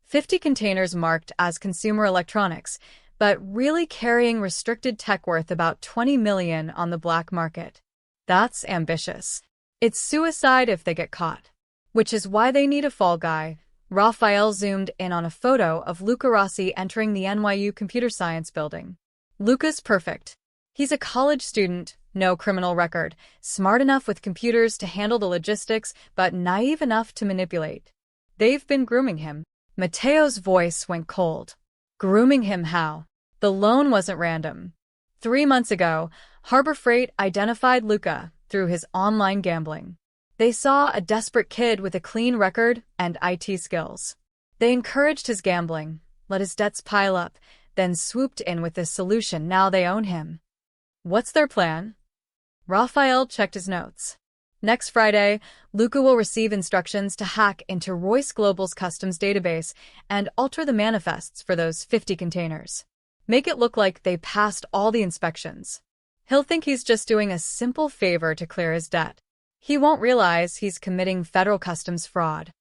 50 containers marked as consumer electronics, but really carrying restricted tech worth about $20 million on the black market. That's ambitious. It's suicide if they get caught. Which is why they need a fall guy. Raphael zoomed in on a photo of Luca Rossi entering the NYU Computer Science building. Luca's perfect. He's a college student, no criminal record, smart enough with computers to handle the logistics, but naive enough to manipulate. They've been grooming him. Matteo's voice went cold. Grooming him how? The loan wasn't random. 3 months ago, Harbor Freight identified Luca through his online gambling. They saw a desperate kid with a clean record and IT skills. They encouraged his gambling, let his debts pile up, then swooped in with this solution. Now they own him. What's their plan? Raphael checked his notes. Next Friday, Luca will receive instructions to hack into Royce Global's customs database and alter the manifests for those 50 containers. Make it look like they passed all the inspections. He'll think he's just doing a simple favor to clear his debt. He won't realize he's committing federal customs fraud.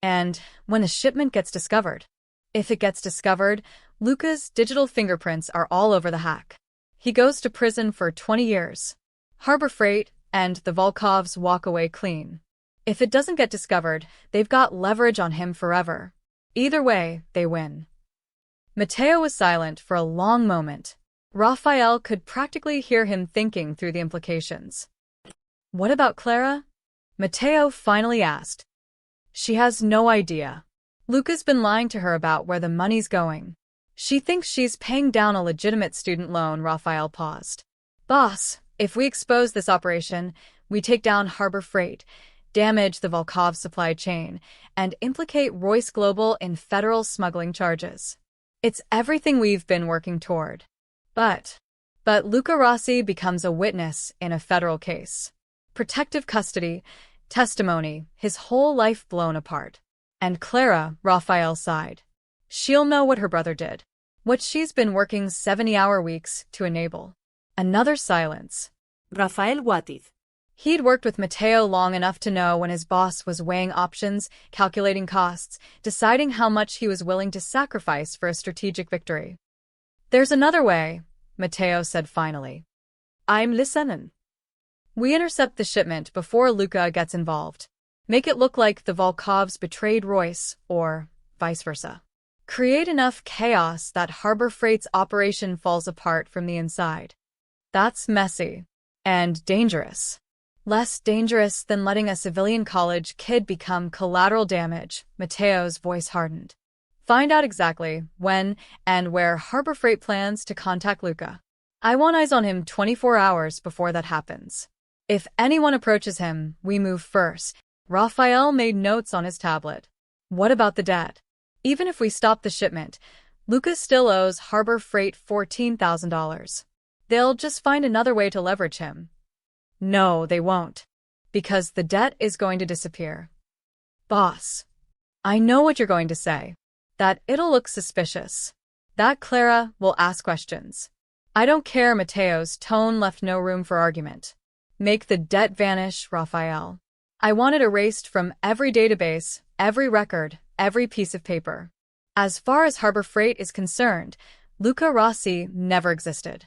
And when a shipment gets discovered, if it gets discovered, Luca's digital fingerprints are all over the hack. He goes to prison for 20 years. Harbor Freight and the Volkovs walk away clean. If it doesn't get discovered, they've got leverage on him forever. Either way, they win. Matteo was silent for a long moment. Raphael could practically hear him thinking through the implications. What about Clara? Matteo finally asked. She has no idea. Luca's been lying to her about where the money's going. She thinks she's paying down a legitimate student loan. Raphael paused. Boss, if we expose this operation, we take down Harbor Freight, damage the Volkov supply chain, and implicate Royce Global in federal smuggling charges. It's everything we've been working toward. But Luca Rossi becomes a witness in a federal case. Protective custody, testimony, his whole life blown apart. And Clara, Raphael sighed. She'll know what her brother did. What she's been working 70-hour weeks to enable. Another silence. Rafael Watiz. He'd worked with Matteo long enough to know when his boss was weighing options, calculating costs, deciding how much he was willing to sacrifice for a strategic victory. There's another way, Matteo said finally. I'm listening. We intercept the shipment before Luca gets involved. Make it look like the Volkovs betrayed Royce, or vice versa. Create enough chaos that Harbor Freight's operation falls apart from the inside. That's messy. And dangerous. Less dangerous than letting a civilian college kid become collateral damage. Matteo's voice hardened. Find out exactly when and where Harbor Freight plans to contact Luca. I want eyes on him 24 hours before that happens. If anyone approaches him, we move first. Raphael made notes on his tablet. What about the debt? Even if we stop the shipment, Luca still owes Harbor Freight $14,000. They'll just find another way to leverage him. No, they won't. Because the debt is going to disappear. Boss, I know what you're going to say. That it'll look suspicious. That Clara will ask questions. I don't care. Matteo's tone left no room for argument. Make the debt vanish, Raphael. I want it erased from every database, every record, every piece of paper. As far as Harbor Freight is concerned, Luca Rossi never existed.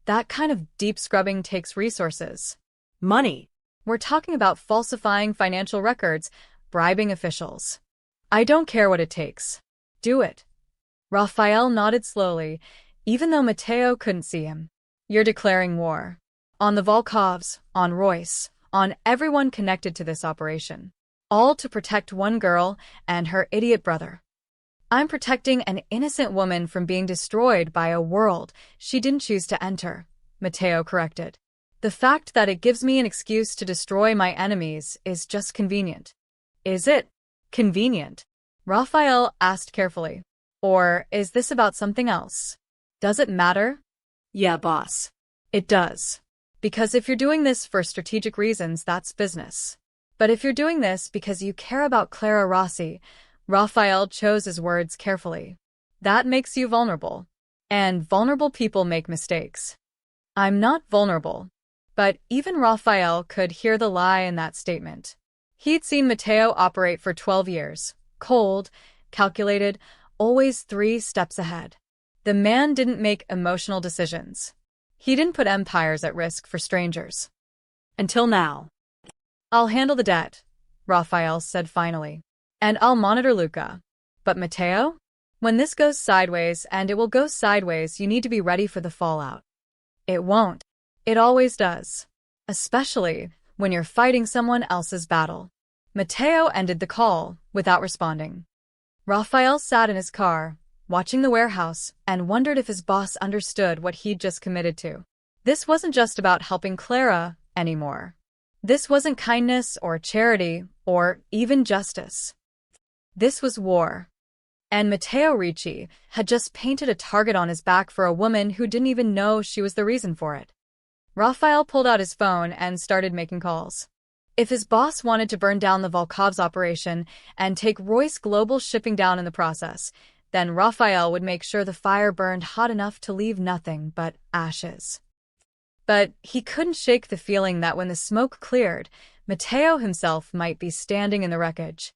That kind of deep scrubbing takes resources. Money. We're talking about falsifying financial records, bribing officials. I don't care what it takes. Do it. Raphael nodded slowly, even though Matteo couldn't see him. You're declaring war. On the Volkovs, on Royce, on everyone connected to this operation. All to protect one girl and her idiot brother. I'm protecting an innocent woman from being destroyed by a world she didn't choose to enter, Matteo corrected. The fact that it gives me an excuse to destroy my enemies is just convenient. Is it convenient? Raphael asked carefully. Or is this about something else? Does it matter? Yeah, boss. It does. Because if you're doing this for strategic reasons, that's business. But if you're doing this because you care about Clara Rossi, Raphael chose his words carefully. That makes you vulnerable. And vulnerable people make mistakes. I'm not vulnerable. But even Raphael could hear the lie in that statement. He'd seen Matteo operate for 12 years. Cold, calculated, always 3 steps ahead. The man didn't make emotional decisions. He didn't put empires at risk for strangers. Until now. I'll handle the debt, Raphael said finally. And I'll monitor Luca. But Matteo? When this goes sideways, and it will go sideways, you need to be ready for the fallout. It won't. It always does. Especially when you're fighting someone else's battle. Matteo ended the call without responding. Raphael sat in his car, watching the warehouse, and wondered if his boss understood what he'd just committed to. This wasn't just about helping Clara anymore. This wasn't kindness or charity or even justice. This was war. And Matteo Ricci had just painted a target on his back for a woman who didn't even know she was the reason for it. Raphael pulled out his phone and started making calls. If his boss wanted to burn down the Volkov's operation and take Royce Global Shipping down in the process, then Raphael would make sure the fire burned hot enough to leave nothing but ashes. But he couldn't shake the feeling that when the smoke cleared, Matteo himself might be standing in the wreckage.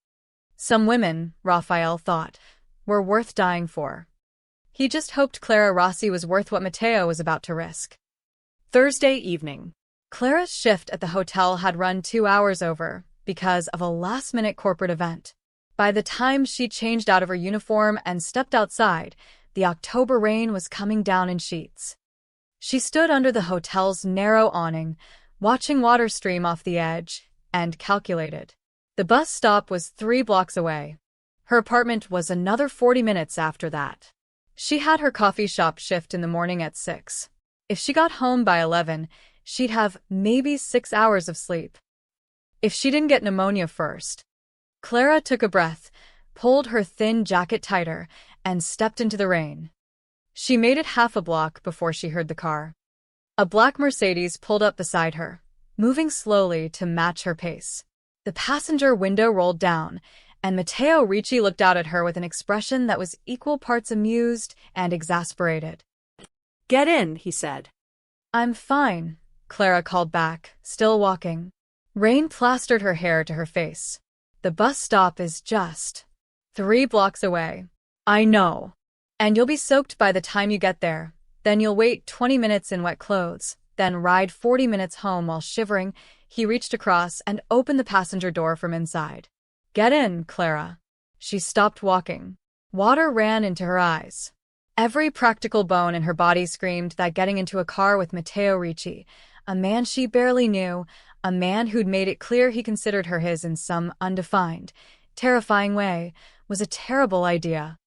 Some women, Raphael thought, were worth dying for. He just hoped Clara Rossi was worth what Matteo was about to risk. Thursday evening. Clara's shift at the hotel had run 2 hours over because of a last-minute corporate event. By the time she changed out of her uniform and stepped outside, the October rain was coming down in sheets. She stood under the hotel's narrow awning, watching water stream off the edge, and calculated. The bus stop was 3 blocks away. Her apartment was another 40 minutes after that. She had her coffee shop shift in the morning at 6. If she got home by 11, she'd have maybe 6 hours of sleep. If she didn't get pneumonia first. Clara took a breath, pulled her thin jacket tighter, and stepped into the rain. She made it half a block before she heard the car. A black Mercedes pulled up beside her, moving slowly to match her pace. The passenger window rolled down, and Matteo Ricci looked out at her with an expression that was equal parts amused and exasperated. Get in, he said. I'm fine, Clara called back, still walking. Rain plastered her hair to her face. The bus stop is just 3 blocks away. I know. And you'll be soaked by the time you get there. Then you'll wait 20 minutes in wet clothes, then ride 40 minutes home while shivering. He reached across and opened the passenger door from inside. Get in, Clara. She stopped walking. Water ran into her eyes. Every practical bone in her body screamed that getting into a car with Matteo Ricci, a man she barely knew, a man who'd made it clear he considered her his in some undefined, terrifying way, was a terrible idea.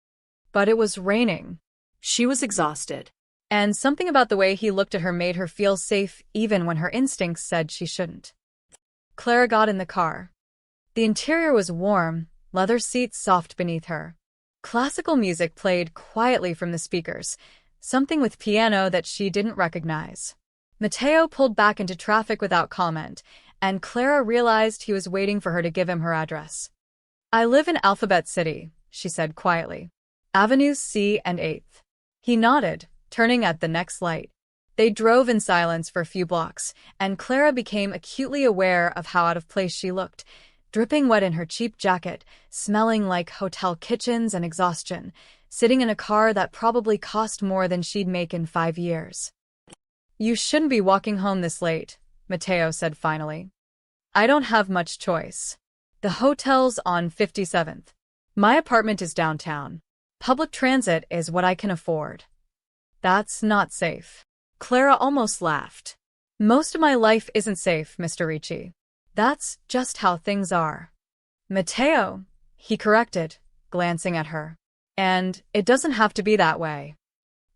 But it was raining. She was exhausted. And something about the way he looked at her made her feel safe even when her instincts said she shouldn't. Clara got in the car. The interior was warm, leather seats soft beneath her. Classical music played quietly from the speakers, something with piano that she didn't recognize. Matteo pulled back into traffic without comment, and Clara realized he was waiting for her to give him her address. I live in Alphabet City, she said quietly. Avenues C and 8th. He nodded, turning at the next light. They drove in silence for a few blocks, and Clara became acutely aware of how out of place she looked, dripping wet in her cheap jacket, smelling like hotel kitchens and exhaustion, sitting in a car that probably cost more than she'd make in 5 years. You shouldn't be walking home this late, Matteo said finally. I don't have much choice. The hotel's on 57th. My apartment is downtown. Public transit is what I can afford. That's not safe. Clara almost laughed. Most of my life isn't safe, Mr. Ricci. That's just how things are. Matteo, he corrected, glancing at her. And it doesn't have to be that way.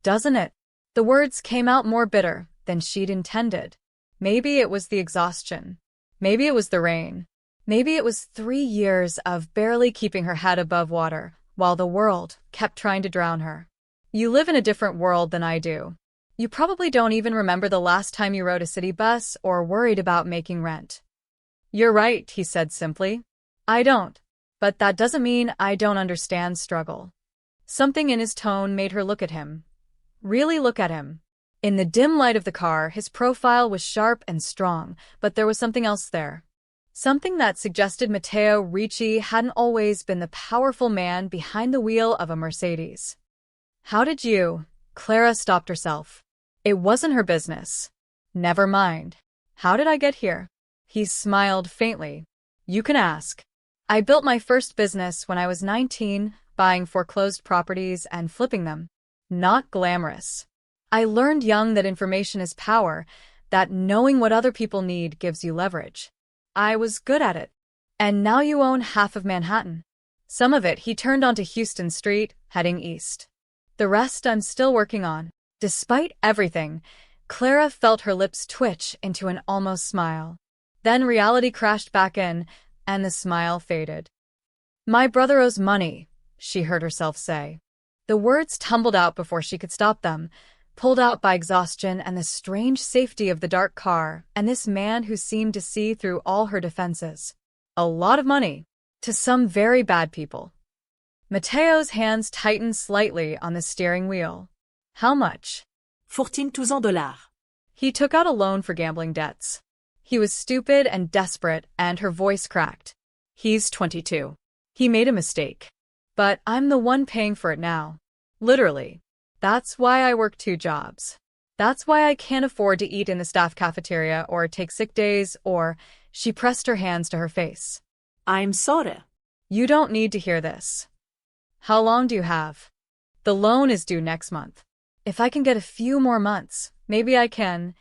Doesn't it? The words came out more bitter than she'd intended. Maybe it was the exhaustion. Maybe it was the rain. Maybe it was 3 years of barely keeping her head above water while the world kept trying to drown her. You live in a different world than I do. You probably don't even remember the last time you rode a city bus or worried about making rent. You're right, he said simply. I don't. But that doesn't mean I don't understand struggle. Something in his tone made her look at him. Really look at him. In the dim light of the car, his profile was sharp and strong, but there was something else there. Something that suggested Matteo Ricci hadn't always been the powerful man behind the wheel of a Mercedes. How did you, Clara stopped herself. It wasn't her business. Never mind. How did I get here? He smiled faintly. You can ask. I built my first business when I was 19, buying foreclosed properties and flipping them. Not glamorous. I learned young that information is power, that knowing what other people need gives you leverage. I was good at it. And now you own half of Manhattan. Some of it he turned onto Houston Street, heading east. The rest I'm still working on. Despite everything, Clara felt her lips twitch into an almost smile. Then reality crashed back in, and the smile faded. My brother owes money, she heard herself say. The words tumbled out before she could stop them, pulled out by exhaustion and the strange safety of the dark car and this man who seemed to see through all her defenses. A lot of money. To some very bad people. Mateo's hands tightened slightly on the steering wheel. How much? $14,000. He took out a loan for gambling debts. He was stupid and desperate, and her voice cracked. He's 22. He made a mistake. But I'm the one paying for it now. Literally. That's why I work 2 jobs. That's why I can't afford to eat in the staff cafeteria or take sick days or... She pressed her hands to her face. I'm sorry. You don't need to hear this. How long do you have? The loan is due next month. If I can get a few more months, maybe I can.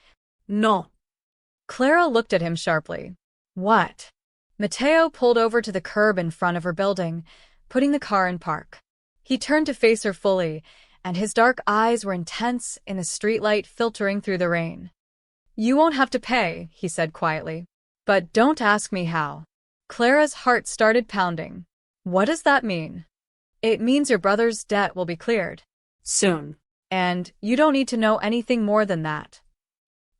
No. Clara looked at him sharply. What? Mateo pulled over to the curb in front of her building, putting the car in park. He turned to face her fully, and his dark eyes were intense in the streetlight filtering through the rain. You won't have to pay, he said quietly. But don't ask me how. Clara's heart started pounding. What does that mean? It means your brother's debt will be cleared. Soon. And you don't need to know anything more than that.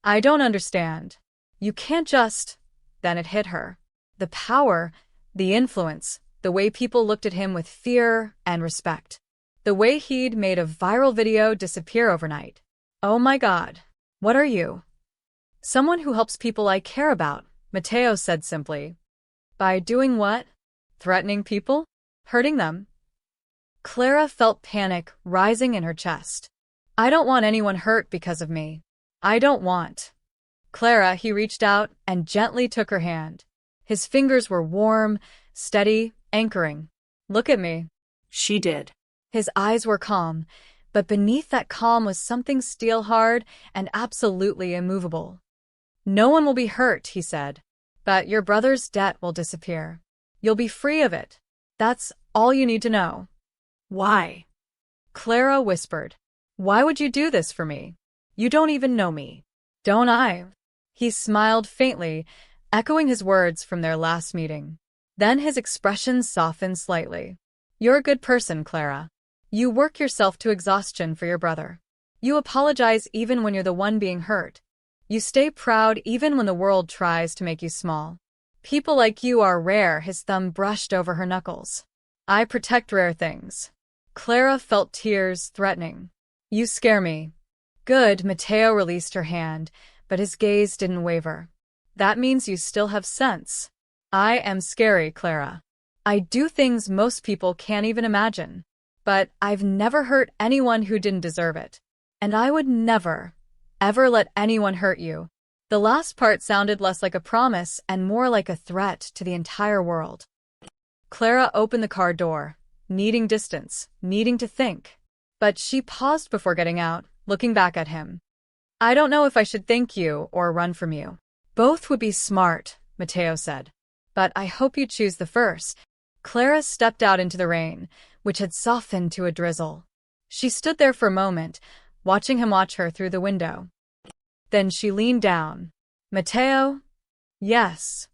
I don't understand. You can't just... Then it hit her. The power, the influence, the way people looked at him with fear and respect. The way he'd made a viral video disappear overnight. Oh my God. What are you? Someone who helps people I care about, Mateo said simply. By doing what? Threatening people? Hurting them? Clara felt panic rising in her chest. I don't want anyone hurt because of me. I don't want. Clara, he reached out and gently took her hand. His fingers were warm, steady, anchoring. Look at me. She did. His eyes were calm, but beneath that calm was something steel-hard and absolutely immovable. No one will be hurt, he said. But your brother's debt will disappear. You'll be free of it. That's all you need to know. Why? Clara whispered. Why would you do this for me? You don't even know me. Don't I? He smiled faintly, echoing his words from their last meeting. Then his expression softened slightly. You're a good person, Clara. You work yourself to exhaustion for your brother. You apologize even when you're the one being hurt. You stay proud even when the world tries to make you small. People like you are rare, his thumb brushed over her knuckles. I protect rare things. Clara felt tears threatening. You scare me. Good, Mateo released her hand, but his gaze didn't waver. That means you still have sense. I am scary, Clara. I do things most people can't even imagine. But I've never hurt anyone who didn't deserve it. And I would never, ever let anyone hurt you. The last part sounded less like a promise and more like a threat to the entire world. Clara opened the car door, needing distance, needing to think. But she paused before getting out, looking back at him. I don't know if I should thank you or run from you. Both would be smart, Mateo said. But I hope you choose the first. Clara stepped out into the rain, which had softened to a drizzle. She stood there for a moment, watching him watch her through the window. Then she leaned down. Mateo? Yes.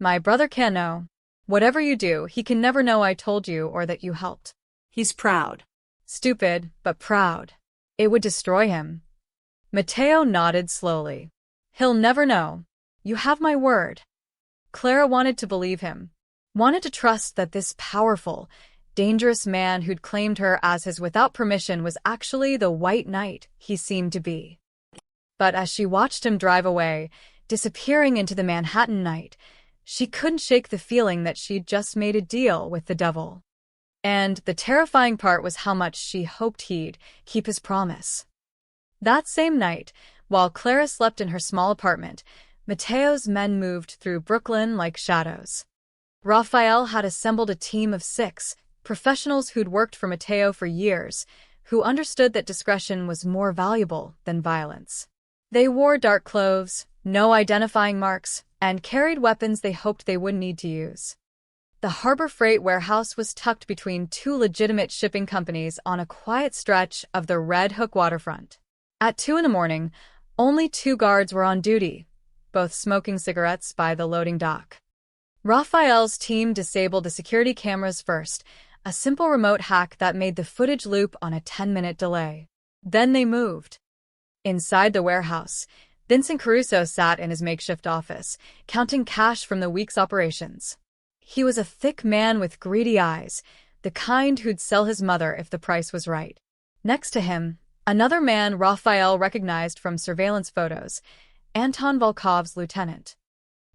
My brother can know. Whatever you do, he can never know I told you or that you helped. He's proud. Stupid, but proud. It would destroy him. Mateo nodded slowly. He'll never know. You have my word. Clara wanted to believe him. Wanted to trust that this powerful, dangerous man who'd claimed her as his without permission was actually the white knight he seemed to be. But as she watched him drive away, disappearing into the Manhattan night, she couldn't shake the feeling that she'd just made a deal with the devil. And the terrifying part was how much she hoped he'd keep his promise. That same night, while Clara slept in her small apartment, Mateo's men moved through Brooklyn like shadows. Raphael had assembled a team of 6 professionals who'd worked for Mateo for years, who understood that discretion was more valuable than violence. They wore dark clothes, no identifying marks, and carried weapons they hoped they wouldn't need to use. The Harbor Freight warehouse was tucked between 2 legitimate shipping companies on a quiet stretch of the Red Hook waterfront. At 2 in the morning, only 2 guards were on duty, both smoking cigarettes by the loading dock. Raphael's team disabled the security cameras first, a simple remote hack that made the footage loop on a 10-minute delay. Then they moved. Inside the warehouse, Vincent Caruso sat in his makeshift office, counting cash from the week's operations. He was a thick man with greedy eyes, the kind who'd sell his mother if the price was right. Next to him, another man Raphael recognized from surveillance photos, Anton Volkov's lieutenant.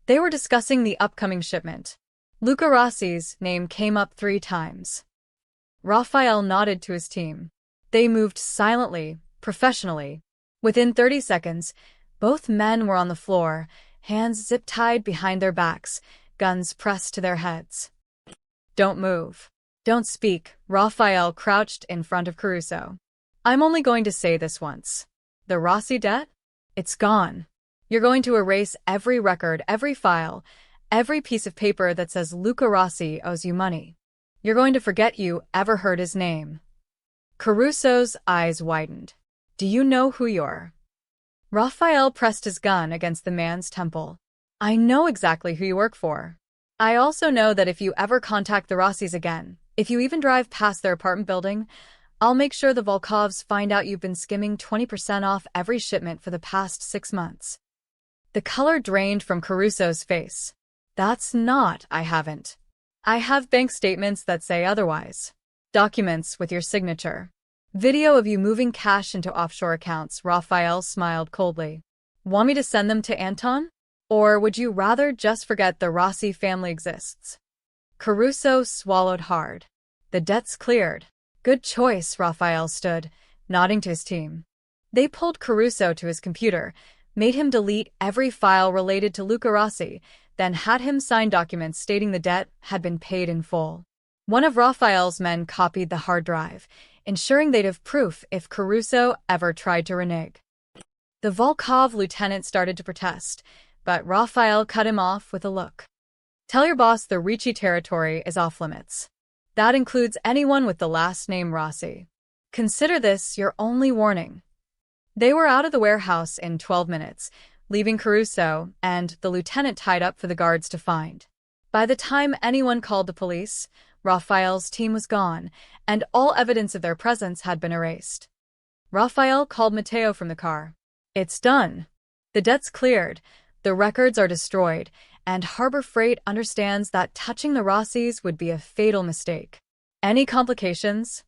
They were discussing the upcoming shipment. Luca Rossi's name came up 3 times. Raphael nodded to his team. They moved silently, professionally. Within 30 seconds, both men were on the floor, hands zip-tied behind their backs, guns pressed to their heads. "Don't move. Don't speak." Raphael crouched in front of Caruso. "I'm only going to say this once. The Rossi debt? It's gone. You're going to erase every record, every file, every piece of paper that says Luca Rossi owes you money. You're going to forget you ever heard his name." Caruso's eyes widened. "Do you know who you're?" Raphael pressed his gun against the man's temple. "I know exactly who you work for. I also know that if you ever contact the Rossis again, if you even drive past their apartment building, I'll make sure the Volkovs find out you've been skimming 20% off every shipment for the past 6 months. The color drained from Caruso's face. "That's not, I haven't. I have bank statements that say otherwise. Documents with your signature. Video of you moving cash into offshore accounts." Raphael smiled coldly. "Want me to send them to Anton? Or would you rather just forget the Rossi family exists?" Caruso swallowed hard. "The debt's cleared." "Good choice." Raphael stood, nodding to his team. They pulled Caruso to his computer, made him delete every file related to Luca Rossi, then had him sign documents stating the debt had been paid in full. One of Raphael's men copied the hard drive, ensuring they'd have proof if Caruso ever tried to renege. The Volkov lieutenant started to protest, but Raphael cut him off with a look. "Tell your boss the Ricci territory is off limits. That includes anyone with the last name Rossi. Consider this your only warning." They were out of the warehouse in 12 minutes, leaving Caruso and the lieutenant tied up for the guards to find. By the time anyone called the police, Raphael's team was gone, and all evidence of their presence had been erased. Raphael called Mateo from the car. "It's done. The debt's cleared, the records are destroyed, and Harbor Freight understands that touching the Rossis would be a fatal mistake. Any complications?"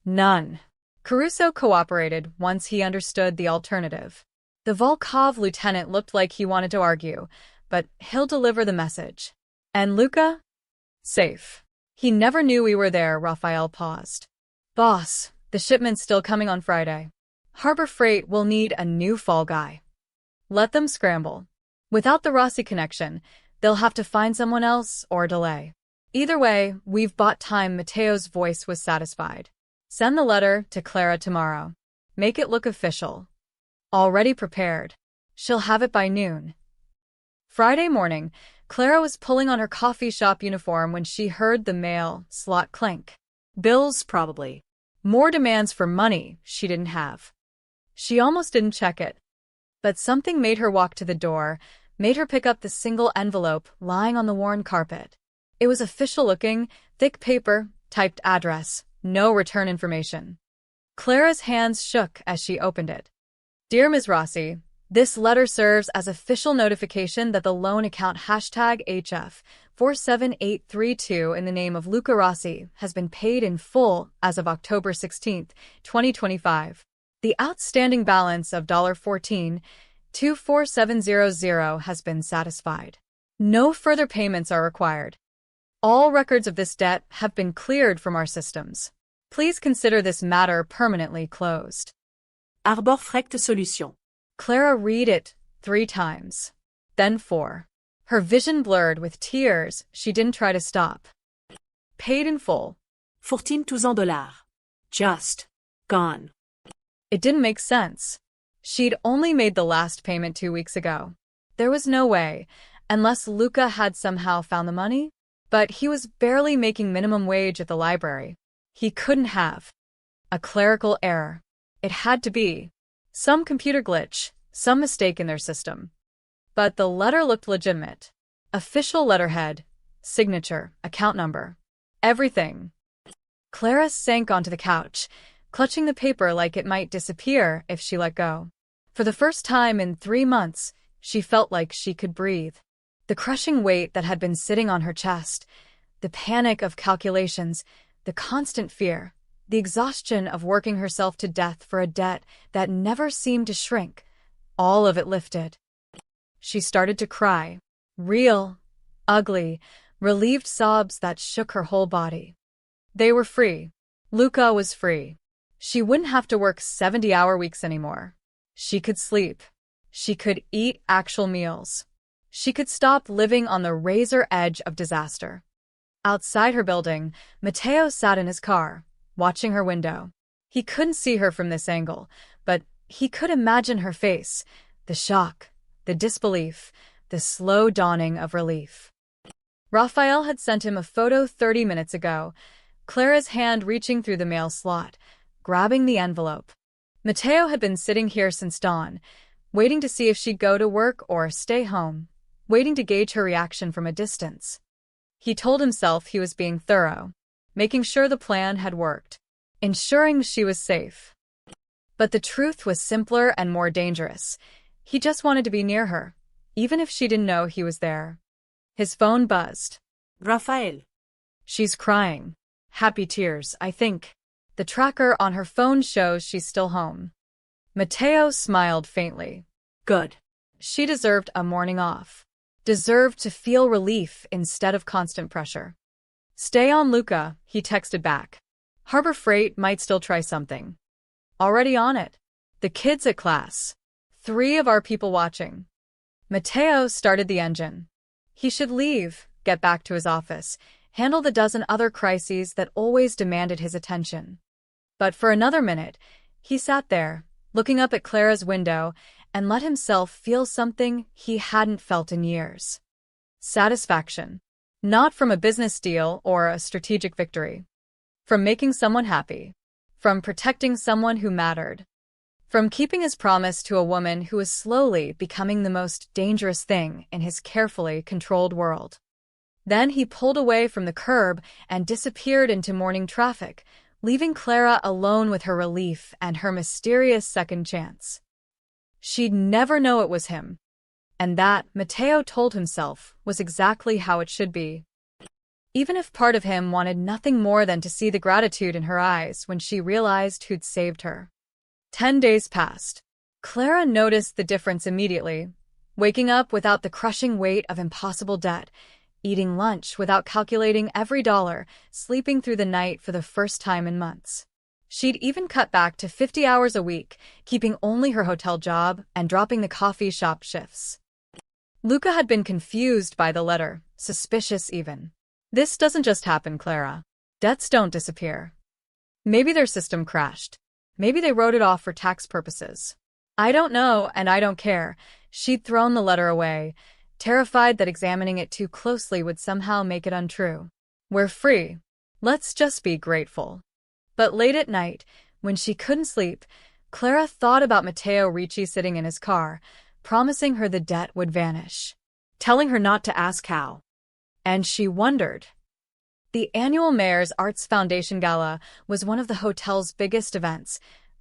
"None." Caruso cooperated once he understood the alternative. The Volkov lieutenant looked like he wanted to argue, but he'll deliver the message. "And Luca?" "Safe. He never knew we were there." Raphael paused. "Boss, the shipment's still coming on Friday. Harbor Freight will need a new fall guy. Let them scramble. Without the Rossi connection, they'll have to find someone else or delay. Either way, we've bought time." Mateo's voice was satisfied. "Send the letter to Clara tomorrow. Make it look official. Already prepared. She'll have it by noon." Friday morning, Clara was pulling on her coffee shop uniform when she heard the mail slot clink. Bills, probably. More demands for money she didn't have. She almost didn't check it. But something made her walk to the door, made her pick up the single envelope lying on the worn carpet. It was official-looking, thick paper, typed address, no return information. Clara's hands shook as she opened it. "Dear Ms. Rossi, this letter serves as official notification that the loan account #HF47832 in the name of Luca Rossi has been paid in full as of October 16, 2025. The outstanding balance of $14,24700 has been satisfied. No further payments are required. All records of this debt have been cleared from our systems. Please consider this matter permanently closed. Arbor-Frecht solution. Clara read it 3 times. Then 4. Her vision blurred with tears she didn't try to stop. Paid in full. $14,000. Just. Gone. It didn't make sense. She'd only made the last payment 2 weeks ago. There was no way, unless Luca had somehow found the money. But he was barely making minimum wage at the library. He couldn't have. A clerical error. It had to be. Some computer glitch, some mistake in their system. But the letter looked legitimate. Official letterhead, signature, account number. Everything. Clara sank onto the couch, clutching the paper like it might disappear if she let go. For the first time in 3 months, she felt like she could breathe. The crushing weight that had been sitting on her chest, the panic of calculations, the constant fear, the exhaustion of working herself to death for a debt that never seemed to shrink, all of it lifted. She started to cry. Real, ugly, relieved sobs that shook her whole body. They were free. Luca was free. She wouldn't have to work 70-hour weeks anymore. She could sleep. She could eat actual meals. She could stop living on the razor edge of disaster. Outside her building, Matteo sat in his car, watching her window. He couldn't see her from this angle, but he could imagine her face, the shock, the disbelief, the slow dawning of relief. Raphael had sent him a photo 30 minutes ago, Clara's hand reaching through the mail slot, grabbing the envelope. Matteo had been sitting here since dawn, waiting to see if she'd go to work or stay home, waiting to gauge her reaction from a distance. He told himself he was being thorough, making sure the plan had worked, ensuring she was safe. But the truth was simpler and more dangerous. He just wanted to be near her, even if she didn't know he was there. His phone buzzed. Raphael. She's crying. Happy tears, I think. The tracker on her phone shows she's still home. Matteo smiled faintly. Good. She deserved a morning off. Deserved to feel relief instead of constant pressure. Stay on, Luca, he texted back. Harbor Freight might still try something. Already on it. The kids at class. 3 of our people watching. Matteo started the engine. He should leave, get back to his office, handle the dozen other crises that always demanded his attention. But for another minute, he sat there, looking up at Clara's window, and let himself feel something he hadn't felt in years. Satisfaction. Not from a business deal or a strategic victory. From making someone happy. From protecting someone who mattered. From keeping his promise to a woman who was slowly becoming the most dangerous thing in his carefully controlled world. Then he pulled away from the curb and disappeared into morning traffic, leaving Clara alone with her relief and her mysterious second chance. She'd never know it was him. And that, Matteo told himself, was exactly how it should be. Even if part of him wanted nothing more than to see the gratitude in her eyes when she realized who'd saved her. 10 days passed. Clara noticed the difference immediately, waking up without the crushing weight of impossible debt, eating lunch without calculating every dollar, sleeping through the night for the first time in months. She'd even cut back to 50 hours a week, keeping only her hotel job and dropping the coffee shop shifts. Luca had been confused by the letter, suspicious even. This doesn't just happen, Clara. Debts don't disappear. Maybe their system crashed. Maybe they wrote it off for tax purposes. I don't know, and I don't care. She'd thrown the letter away, terrified that examining it too closely would somehow make it untrue. We're free. Let's just be grateful. But late at night, when she couldn't sleep, Clara thought about Matteo Ricci sitting in his car, promising her the debt would vanish, telling her not to ask how. And she wondered. The annual Mayor's Arts Foundation Gala was one of the hotel's biggest events.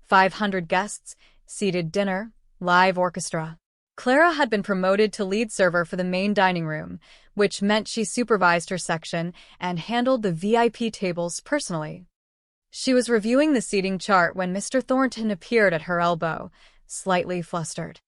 500 guests, seated dinner, live orchestra. Clara had been promoted to lead server for the main dining room, which meant she supervised her section and handled the VIP tables personally. She was reviewing the seating chart when Mr. Thornton appeared at her elbow, slightly flustered.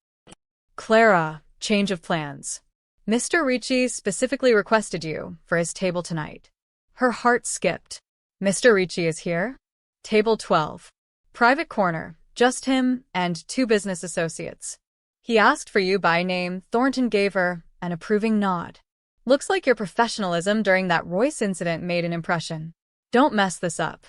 Clara, change of plans. Mr. Ricci specifically requested you for his table tonight. Her heart skipped. Mr. Ricci is here? Table 12. Private corner, just him and 2 business associates. He asked for you by name. Thornton gave her an approving nod. Looks like your professionalism during that Royce incident made an impression. Don't mess this up.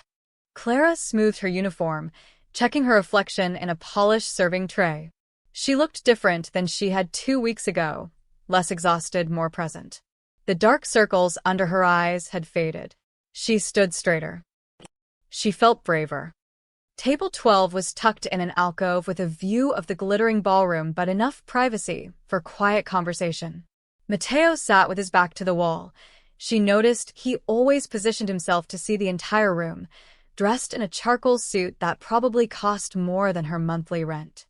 Clara smoothed her uniform, checking her reflection in a polished serving tray. She looked different than she had 2 weeks ago, less exhausted, more present. The dark circles under her eyes had faded. She stood straighter. She felt braver. Table 12 was tucked in an alcove with a view of the glittering ballroom but enough privacy for quiet conversation. Mateo sat with his back to the wall. She noticed he always positioned himself to see the entire room, dressed in a charcoal suit that probably cost more than her monthly rent.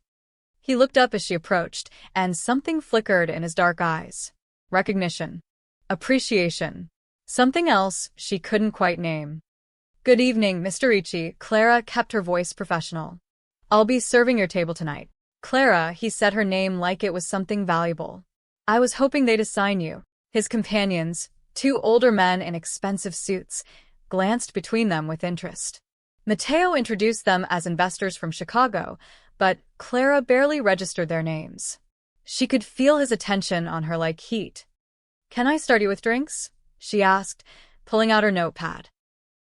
He looked up as she approached, and something flickered in his dark eyes. Recognition. Appreciation. Something else she couldn't quite name. Good evening, Mr. Ricci. Clara kept her voice professional. I'll be serving your table tonight. Clara, he said her name like it was something valuable. I was hoping they'd assign you. His companions, 2 older men in expensive suits, glanced between them with interest. Mateo introduced them as investors from Chicago, but Clara barely registered their names. She could feel his attention on her like heat. Can I start you with drinks? She asked, pulling out her notepad.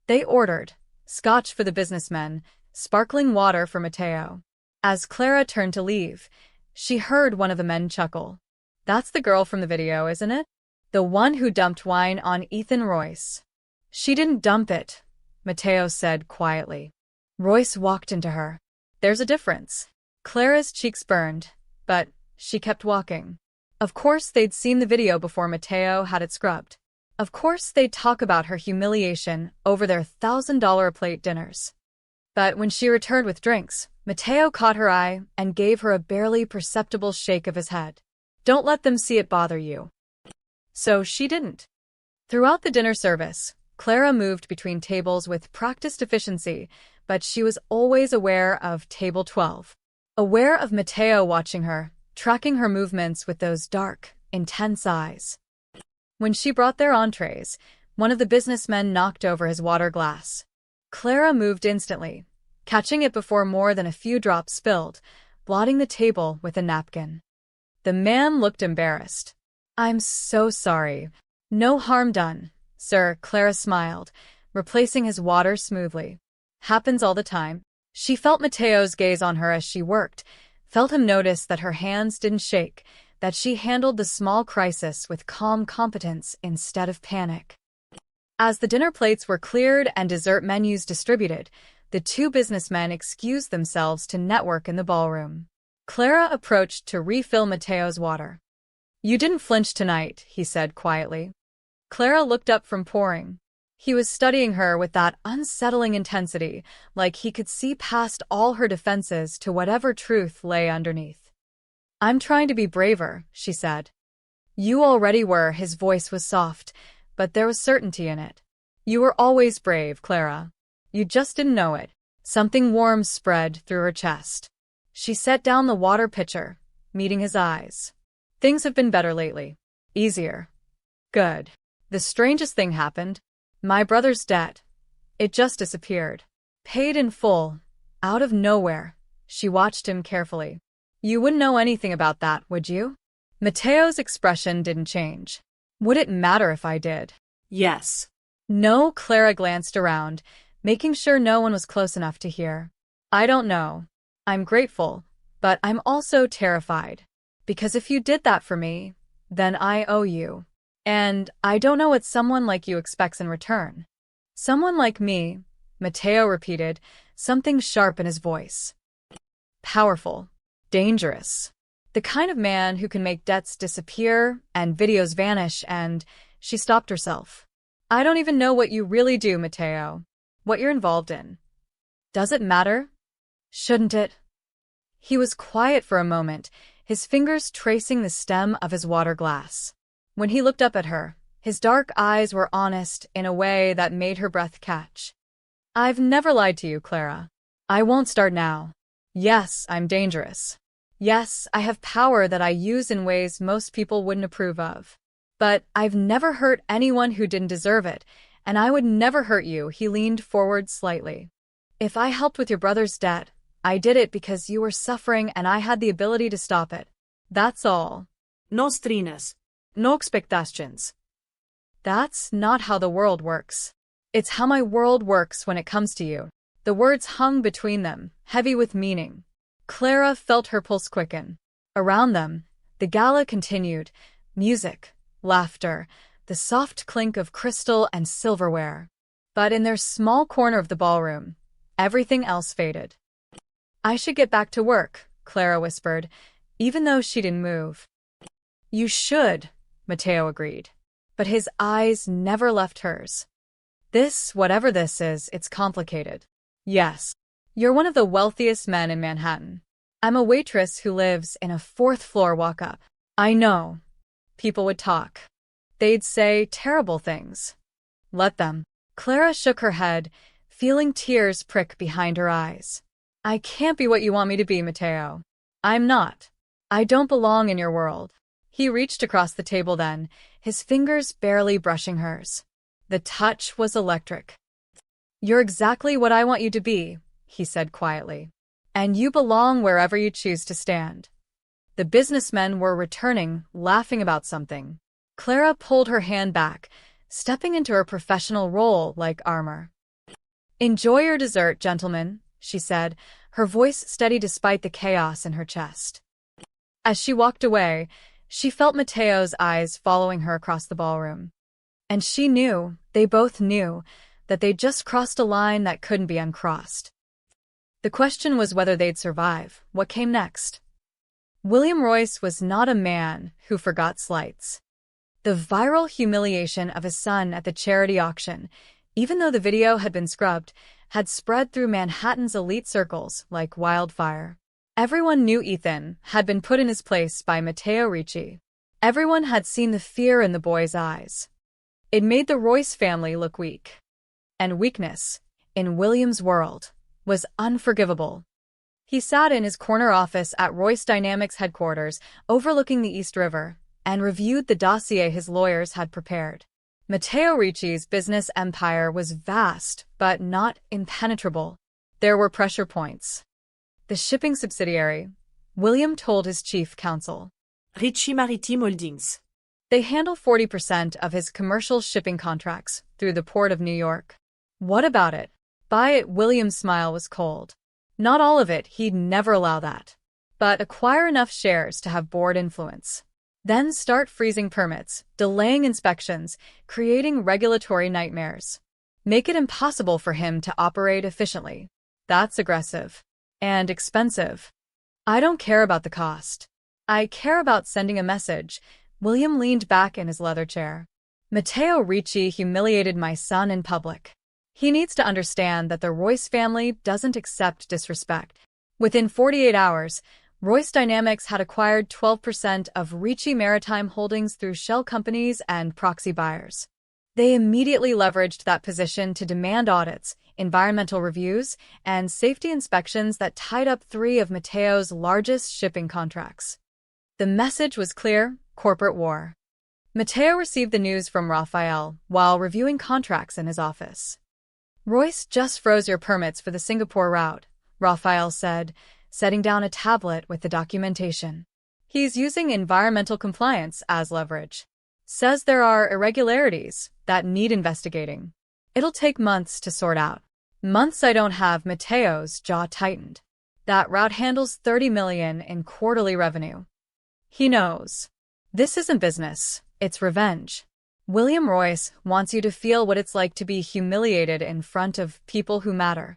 They ordered scotch for the businessmen, sparkling water for Mateo. As Clara turned to leave, she heard one of the men chuckle. That's the girl from the video, isn't it? The one who dumped wine on Ethan Royce. She didn't dump it, Mateo said quietly. Royce walked into her. There's a difference. Clara's cheeks burned, but she kept walking. Of course they'd seen the video before Mateo had it scrubbed. Of course they'd talk about her humiliation over their $1,000-a-plate dinners. But when she returned with drinks, Mateo caught her eye and gave her a barely perceptible shake of his head. Don't let them see it bother you. So she didn't. Throughout the dinner service, Clara moved between tables with practiced efficiency, but she was always aware of table 12. Aware of Mateo watching her, tracking her movements with those dark, intense eyes. When she brought their entrees, one of the businessmen knocked over his water glass. Clara moved instantly, catching it before more than a few drops spilled, blotting the table with a napkin. The man looked embarrassed. I'm so sorry. No harm done, sir, Clara smiled, replacing his water smoothly. Happens all the time. She felt Mateo's gaze on her as she worked, felt him notice that her hands didn't shake, that she handled the small crisis with calm competence instead of panic. As the dinner plates were cleared and dessert menus distributed, the 2 businessmen excused themselves to network in the ballroom. Clara approached to refill Mateo's water. You didn't flinch tonight, he said quietly. Clara looked up from pouring. He was studying her with that unsettling intensity, like he could see past all her defenses to whatever truth lay underneath. I'm trying to be braver, she said. You already were, his voice was soft, but there was certainty in it. You were always brave, Clara. You just didn't know it. Something warm spread through her chest. She set down the water pitcher, meeting his eyes. Things have been better lately. Easier. Good. The strangest thing happened. My brother's debt. It just disappeared. Paid in full. Out of nowhere. She watched him carefully. You wouldn't know anything about that, would you? Mateo's expression didn't change. Would it matter if I did? Yes. No, Clara glanced around, making sure no one was close enough to hear. I don't know. I'm grateful, but I'm also terrified. Because if you did that for me, then I owe you. And I don't know what someone like you expects in return. Someone like me, Mateo repeated, something sharp in his voice. Powerful. Dangerous. The kind of man who can make debts disappear and videos vanish, and she stopped herself. I don't even know what you really do, Mateo. What you're involved in. Does it matter? Shouldn't it? He was quiet for a moment, his fingers tracing the stem of his water glass. When he looked up at her, his dark eyes were honest in a way that made her breath catch. I've never lied to you, Clara. I won't start now. Yes, I'm dangerous. Yes, I have power that I use in ways most people wouldn't approve of. But I've never hurt anyone who didn't deserve it, and I would never hurt you. He leaned forward slightly. If I helped with your brother's debt, I did it because you were suffering and I had the ability to stop it. That's all. No strings. No expectations. That's not how the world works. It's how my world works when it comes to you. The words hung between them, heavy with meaning. Clara felt her pulse quicken. Around them, the gala continued. Music, laughter, the soft clink of crystal and silverware. But in their small corner of the ballroom, everything else faded. I should get back to work, Clara whispered, even though she didn't move. You should, Matteo agreed. But his eyes never left hers. This, whatever this is, it's complicated. Yes. You're one of the wealthiest men in Manhattan. I'm a waitress who lives in a fourth-floor walk-up. I know. People would talk. They'd say terrible things. Let them. Clara shook her head, feeling tears prick behind her eyes. I can't be what you want me to be, Matteo. I'm not. I don't belong in your world. He reached across the table then, his fingers barely brushing hers. The touch was electric. You're exactly what I want you to be, he said quietly. And you belong wherever you choose to stand. The businessmen were returning, laughing about something. Clara pulled her hand back, stepping into her professional role like armor. Enjoy your dessert, gentlemen, she said, her voice steady despite the chaos in her chest. As she walked away, she felt Matteo's eyes following her across the ballroom. And she knew, they both knew, that they'd just crossed a line that couldn't be uncrossed. The question was whether they'd survive. What came next? William Royce was not a man who forgot slights. The viral humiliation of his son at the charity auction, even though the video had been scrubbed, had spread through Manhattan's elite circles like wildfire. Everyone knew Ethan had been put in his place by Matteo Ricci. Everyone had seen the fear in the boy's eyes. It made the Royce family look weak. And weakness, in William's world, was unforgivable. He sat in his corner office at Royce Dynamics headquarters, overlooking the East River, and reviewed the dossier his lawyers had prepared. Matteo Ricci's business empire was vast, but not impenetrable. There were pressure points. The shipping subsidiary, William told his chief counsel. Ricci Maritime Holdings. They handle 40% of his commercial shipping contracts through the Port of New York. What about it? Buy it. William's smile was cold. Not all of it, he'd never allow that. But acquire enough shares to have board influence. Then start freezing permits, delaying inspections, creating regulatory nightmares. Make it impossible for him to operate efficiently. That's aggressive. And expensive. I don't care about the cost. I care about sending a message. William leaned back in his leather chair. Matteo Ricci humiliated my son in public. He needs to understand that the Royce family doesn't accept disrespect. Within 48 hours, Royce Dynamics had acquired 12% of Ricci Maritime Holdings through shell companies and proxy buyers. They immediately leveraged that position to demand audits, environmental reviews, and safety inspections that tied up 3 of Matteo's largest shipping contracts. The message was clear: corporate war. Matteo received the news from Raphael while reviewing contracts in his office. Royce just froze your permits for the Singapore route, Raphael said, setting down a tablet with the documentation. He's using environmental compliance as leverage. Says there are irregularities that need investigating. It'll take months to sort out. Months I don't have. Matteo's jaw tightened. That route handles $30 million in quarterly revenue. He knows. This isn't business, it's revenge. William Royce wants you to feel what it's like to be humiliated in front of people who matter.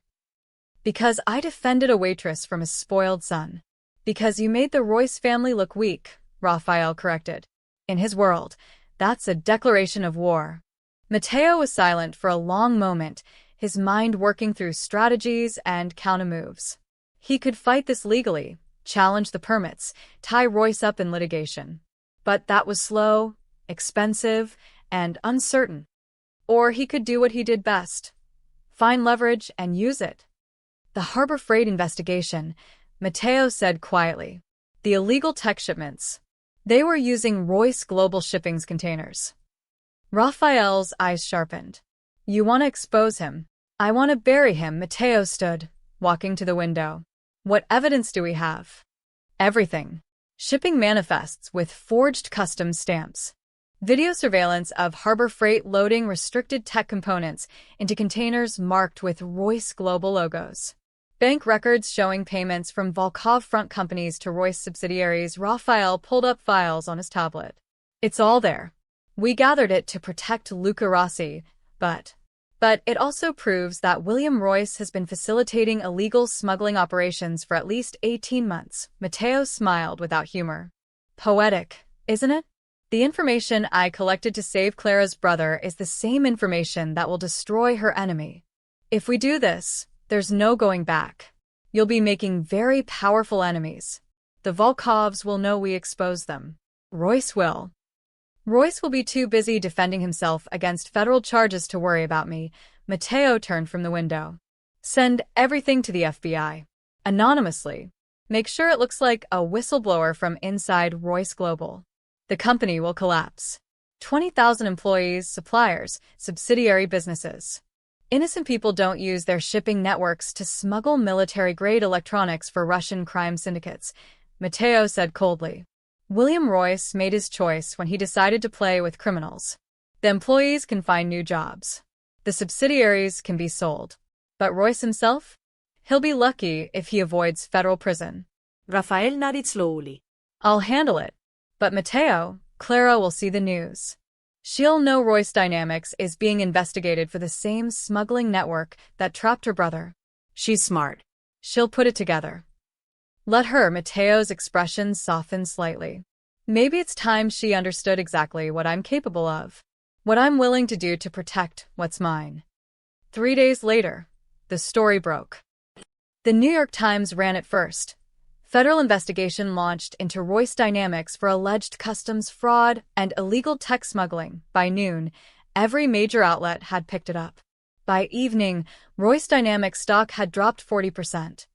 Because I defended a waitress from a spoiled son. Because you made the Royce family look weak, Raphael corrected. In his world, that's a declaration of war. Matteo was silent for a long moment, his mind working through strategies and countermoves. He could fight this legally, challenge the permits, tie Royce up in litigation. But that was slow, expensive, and uncertain. Or he could do what he did best: find leverage and use it. The Harbor Freight investigation, Matteo said quietly. The illegal tech shipments. They were using Royce Global Shipping's containers. Raphael's eyes sharpened. You want to expose him? I want to bury him. Matteo stood, walking to the window. What evidence do we have? Everything. Shipping manifests with forged customs stamps. Video surveillance of Harbor Freight loading restricted tech components into containers marked with Royce Global logos. Bank records showing payments from Volkov front companies to Royce subsidiaries. Raphael pulled up files on his tablet. It's all there. We gathered it to protect Luca Rossi, but it also proves that William Royce has been facilitating illegal smuggling operations for at least 18 months. Matteo smiled without humor. Poetic, isn't it? The information I collected to save Clara's brother is the same information that will destroy her enemy. If we do this, there's no going back. You'll be making very powerful enemies. The Volkovs will know we exposed them. Royce will. Royce will be too busy defending himself against federal charges to worry about me. Matteo turned from the window. Send everything to the FBI. Anonymously. Make sure it looks like a whistleblower from inside Royce Global. The company will collapse. 20,000 employees, suppliers, subsidiary businesses. Innocent people don't use their shipping networks to smuggle military-grade electronics for Russian crime syndicates, Matteo said coldly. William Royce made his choice when he decided to play with criminals. The employees can find new jobs. The subsidiaries can be sold. But Royce himself? He'll be lucky if he avoids federal prison. Raphael nodded slowly. I'll handle it. But Matteo, Clara will see the news. She'll know Royce Dynamics is being investigated for the same smuggling network that trapped her brother. She's smart. She'll put it together. Let her. Matteo's expression softened slightly. Maybe it's time she understood exactly what I'm capable of. What I'm willing to do to protect what's mine. 3 days later, the story broke. The New York Times ran it first. Federal investigation launched into Royce Dynamics for alleged customs fraud and illegal tech smuggling. By noon, every major outlet had picked it up. By evening, Royce Dynamics stock had dropped 40%.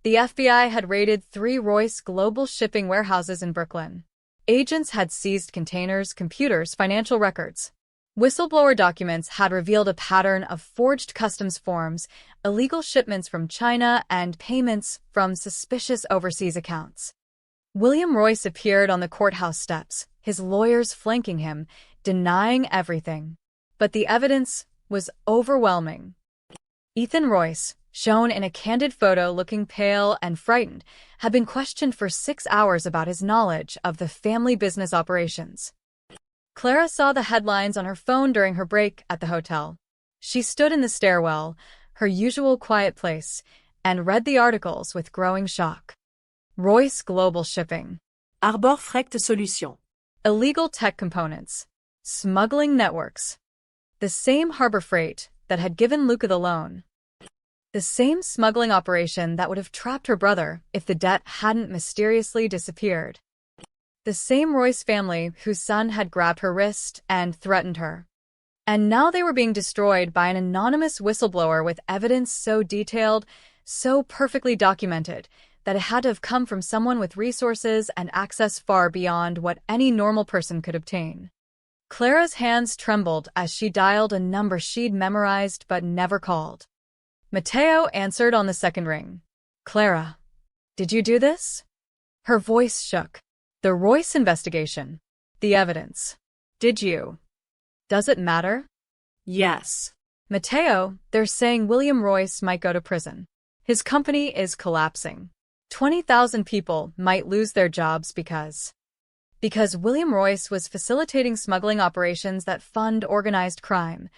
The FBI had raided 3 Royce Global Shipping warehouses in Brooklyn. Agents had seized containers, computers, financial records. Whistleblower documents had revealed a pattern of forged customs forms, illegal shipments from China, and payments from suspicious overseas accounts. William Royce appeared on the courthouse steps, his lawyers flanking him, denying everything. But the evidence was overwhelming. Ethan Royce, shown in a candid photo looking pale and frightened, had been questioned for 6 hours about his knowledge of the family business operations. Clara saw the headlines on her phone during her break at the hotel. She stood in the stairwell, her usual quiet place, and read the articles with growing shock. Royce Global Shipping. Arbor Freight Solutions. Illegal tech components. Smuggling networks. The same Harbor Freight that had given Luca the loan. The same smuggling operation that would have trapped her brother if the debt hadn't mysteriously disappeared. The same Royce family whose son had grabbed her wrist and threatened her. And now they were being destroyed by an anonymous whistleblower with evidence so detailed, so perfectly documented, that it had to have come from someone with resources and access far beyond what any normal person could obtain. Clara's hands trembled as she dialed a number she'd memorized but never called. Matteo answered on the second ring. Clara, did you do this? Her voice shook. The Royce investigation. The evidence. Did you? Does it matter? Yes. Matteo, they're saying William Royce might go to prison. His company is collapsing. 20,000 people might lose their jobs because William Royce was facilitating smuggling operations that fund organized crime.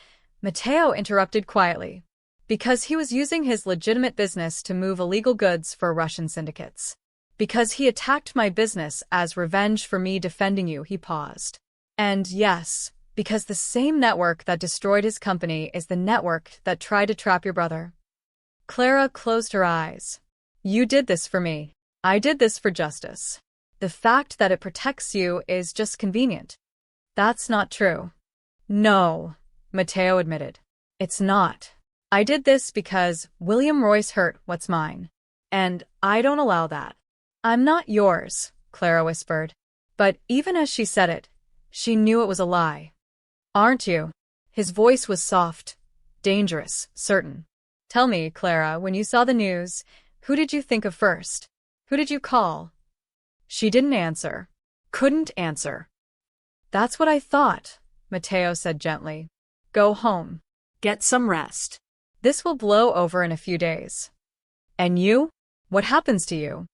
Matteo interrupted quietly. Because he was using his legitimate business to move illegal goods for Russian syndicates. Because he attacked my business as revenge for me defending you, he paused. And yes, because the same network that destroyed his company is the network that tried to trap your brother. Clara closed her eyes. You did this for me. I did this for justice. The fact that it protects you is just convenient. That's not true. No, Matteo admitted. It's not. I did this because William Royce hurt what's mine. And I don't allow that. I'm not yours, Clara whispered. But even as she said it, she knew it was a lie. Aren't you? His voice was soft, dangerous, certain. Tell me, Clara, when you saw the news, who did you think of first? Who did you call? She didn't answer. Couldn't answer. That's what I thought, Matteo said gently. Go home. Get some rest. This will blow over in a few days. And you? What happens to you?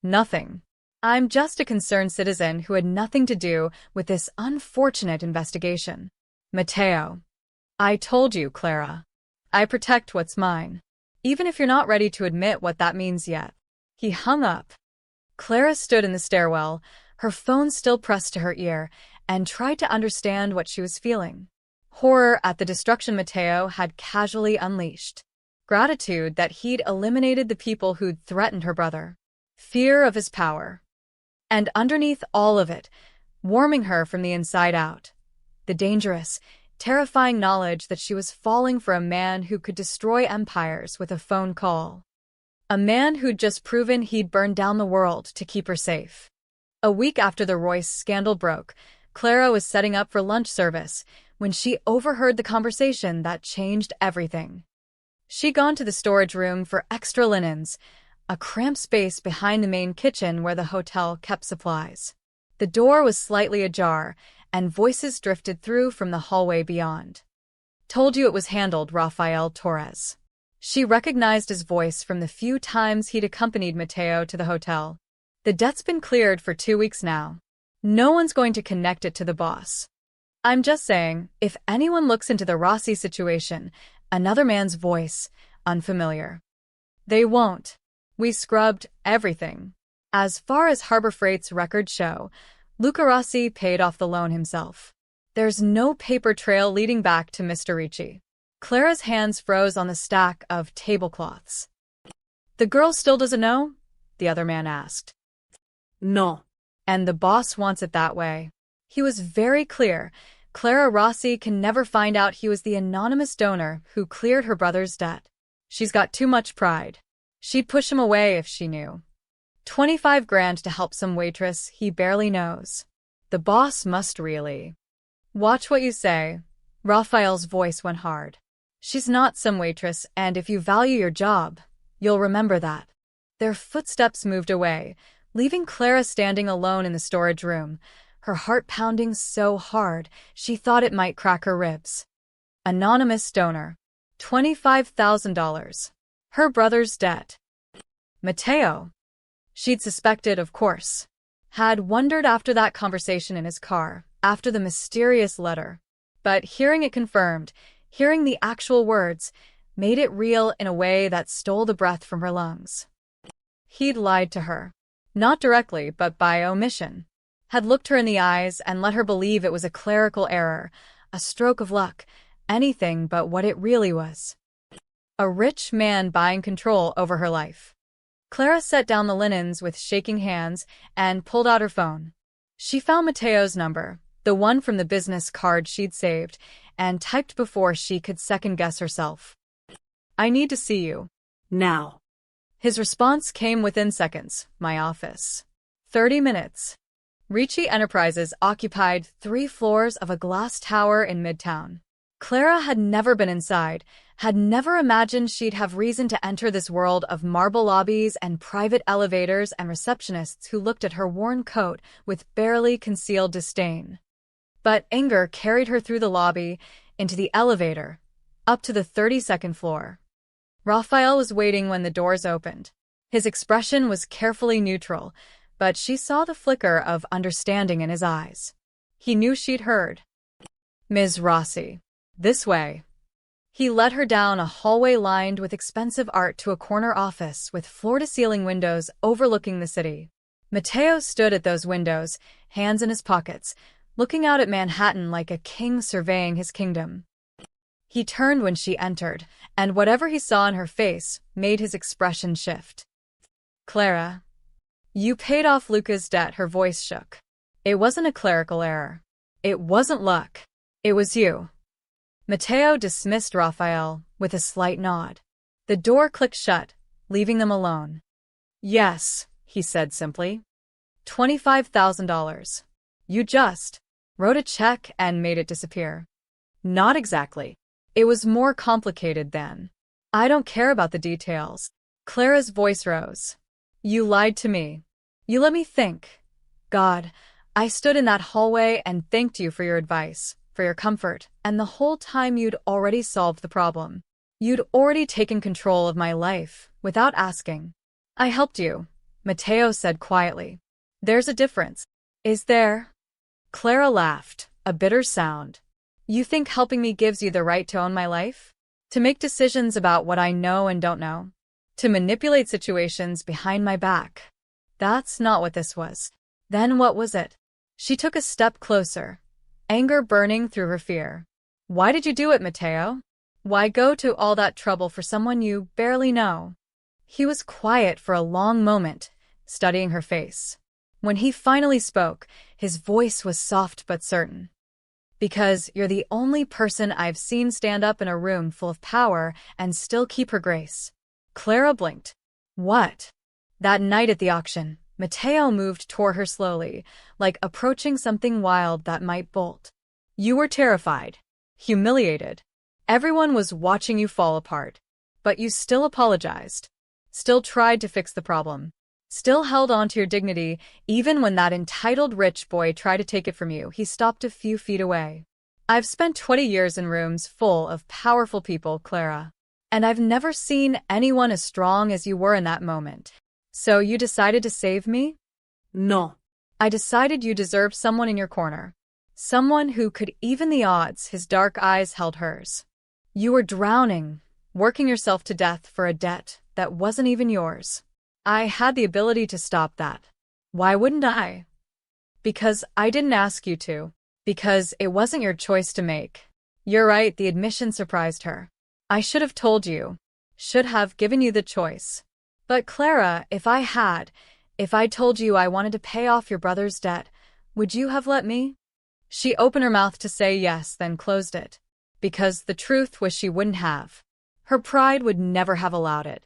Nothing. I'm just a concerned citizen who had nothing to do with this unfortunate investigation. Matteo. I told you, Clara. I protect what's mine. Even if you're not ready to admit what that means yet. He hung up. Clara stood in the stairwell, her phone still pressed to her ear, and tried to understand what she was feeling. Horror at the destruction Matteo had casually unleashed. Gratitude that he'd eliminated the people who'd threatened her brother. Fear of his power. And underneath all of it, warming her from the inside out, the dangerous, terrifying knowledge that she was falling for a man who could destroy empires with a phone call. A man who'd just proven he'd burn down the world to keep her safe. A week after the Royce scandal broke, Clara was setting up for lunch service when she overheard the conversation that changed everything. She'd gone to the storage room for extra linens, a cramped space behind the main kitchen where the hotel kept supplies. The door was slightly ajar, and voices drifted through from the hallway beyond. Told you it was handled, Rafael Torres. She recognized his voice from the few times he'd accompanied Matteo to the hotel. The debt's been cleared for 2 weeks now. No one's going to connect it to the boss. I'm just saying, if anyone looks into the Rossi situation, another man's voice, unfamiliar. They won't. We scrubbed everything. As far as Harbor Freight's records show, Luca Rossi paid off the loan himself. There's no paper trail leading back to Mr. Ricci. Clara's hands froze on the stack of tablecloths. The girl still doesn't know? The other man asked. No. And the boss wants it that way. He was very clear. Clara Rossi can never find out he was the anonymous donor who cleared her brother's debt. She's got too much pride. She'd push him away if she knew. 25 grand to help some waitress he barely knows. The boss must really. Watch what you say. Raphael's voice went hard. She's not some waitress, and if you value your job, you'll remember that. Their footsteps moved away, leaving Clara standing alone in the storage room, her heart pounding so hard she thought it might crack her ribs. Anonymous donor. $25,000. Her brother's debt. Matteo. She'd suspected, of course. Had wondered after that conversation in his car, after the mysterious letter. But hearing it confirmed, hearing the actual words, made it real in a way that stole the breath from her lungs. He'd lied to her. Not directly, but by omission. Had looked her in the eyes and let her believe it was a clerical error, a stroke of luck, anything but what it really was. A rich man buying control over her life. Clara set down the linens with shaking hands and pulled out her phone. She found Matteo's number, the one from the business card she'd saved, and typed before she could second-guess herself. I need to see you. Now. His response came within seconds. My office. 30 minutes. Ricci Enterprises occupied 3 floors of a glass tower in Midtown. Clara had never been inside, had never imagined she'd have reason to enter this world of marble lobbies and private elevators and receptionists who looked at her worn coat with barely concealed disdain. But anger carried her through the lobby, into the elevator, up to the 32nd floor. Raphael was waiting when the doors opened. His expression was carefully neutral, but she saw the flicker of understanding in his eyes. He knew she'd heard. Ms. Rossi. This way. He led her down a hallway lined with expensive art to a corner office with floor-to-ceiling windows overlooking the city. Matteo stood at those windows, hands in his pockets, looking out at Manhattan like a king surveying his kingdom. He turned when she entered, and whatever he saw in her face made his expression shift. Clara. You paid off Luca's debt, her voice shook. It wasn't a clerical error. It wasn't luck. It was you. Matteo dismissed Raphael with a slight nod. The door clicked shut, leaving them alone. Yes, he said simply. $25,000. You just wrote a check and made it disappear. Not exactly. It was more complicated than. I don't care about the details. Clara's voice rose. You lied to me. You let me think. God, I stood in that hallway and thanked you for your advice, for your comfort, and the whole time you'd already solved the problem. You'd already taken control of my life, without asking. I helped you, Mateo said quietly. There's a difference. Is there? Clara laughed, a bitter sound. You think helping me gives you the right to own my life? To make decisions about what I know and don't know? To manipulate situations behind my back? That's not what this was. Then what was it? She took a step closer, anger burning through her fear. Why did you do it, Mateo? Why go to all that trouble for someone you barely know? He was quiet for a long moment, studying her face. When he finally spoke, his voice was soft but certain. Because you're the only person I've seen stand up in a room full of power and still keep her grace. Clara blinked. What? That night at the auction, Mateo moved toward her slowly, like approaching something wild that might bolt. You were terrified, humiliated. Everyone was watching you fall apart. But you still apologized. Still tried to fix the problem. Still held on to your dignity, even when that entitled rich boy tried to take it from you. He stopped a few feet away. I've spent 20 years in rooms full of powerful people, Clara. And I've never seen anyone as strong as you were in that moment. So you decided to save me? No. I decided you deserved someone in your corner. Someone who could even the odds. His dark eyes held hers. You were drowning, working yourself to death for a debt that wasn't even yours. I had the ability to stop that. Why wouldn't I? Because I didn't ask you to. Because it wasn't your choice to make. You're right, the admission surprised her. I should have told you. Should have given you the choice. But Clara, if I told you I wanted to pay off your brother's debt, would you have let me? She opened her mouth to say yes, then closed it. Because the truth was she wouldn't have. Her pride would never have allowed it.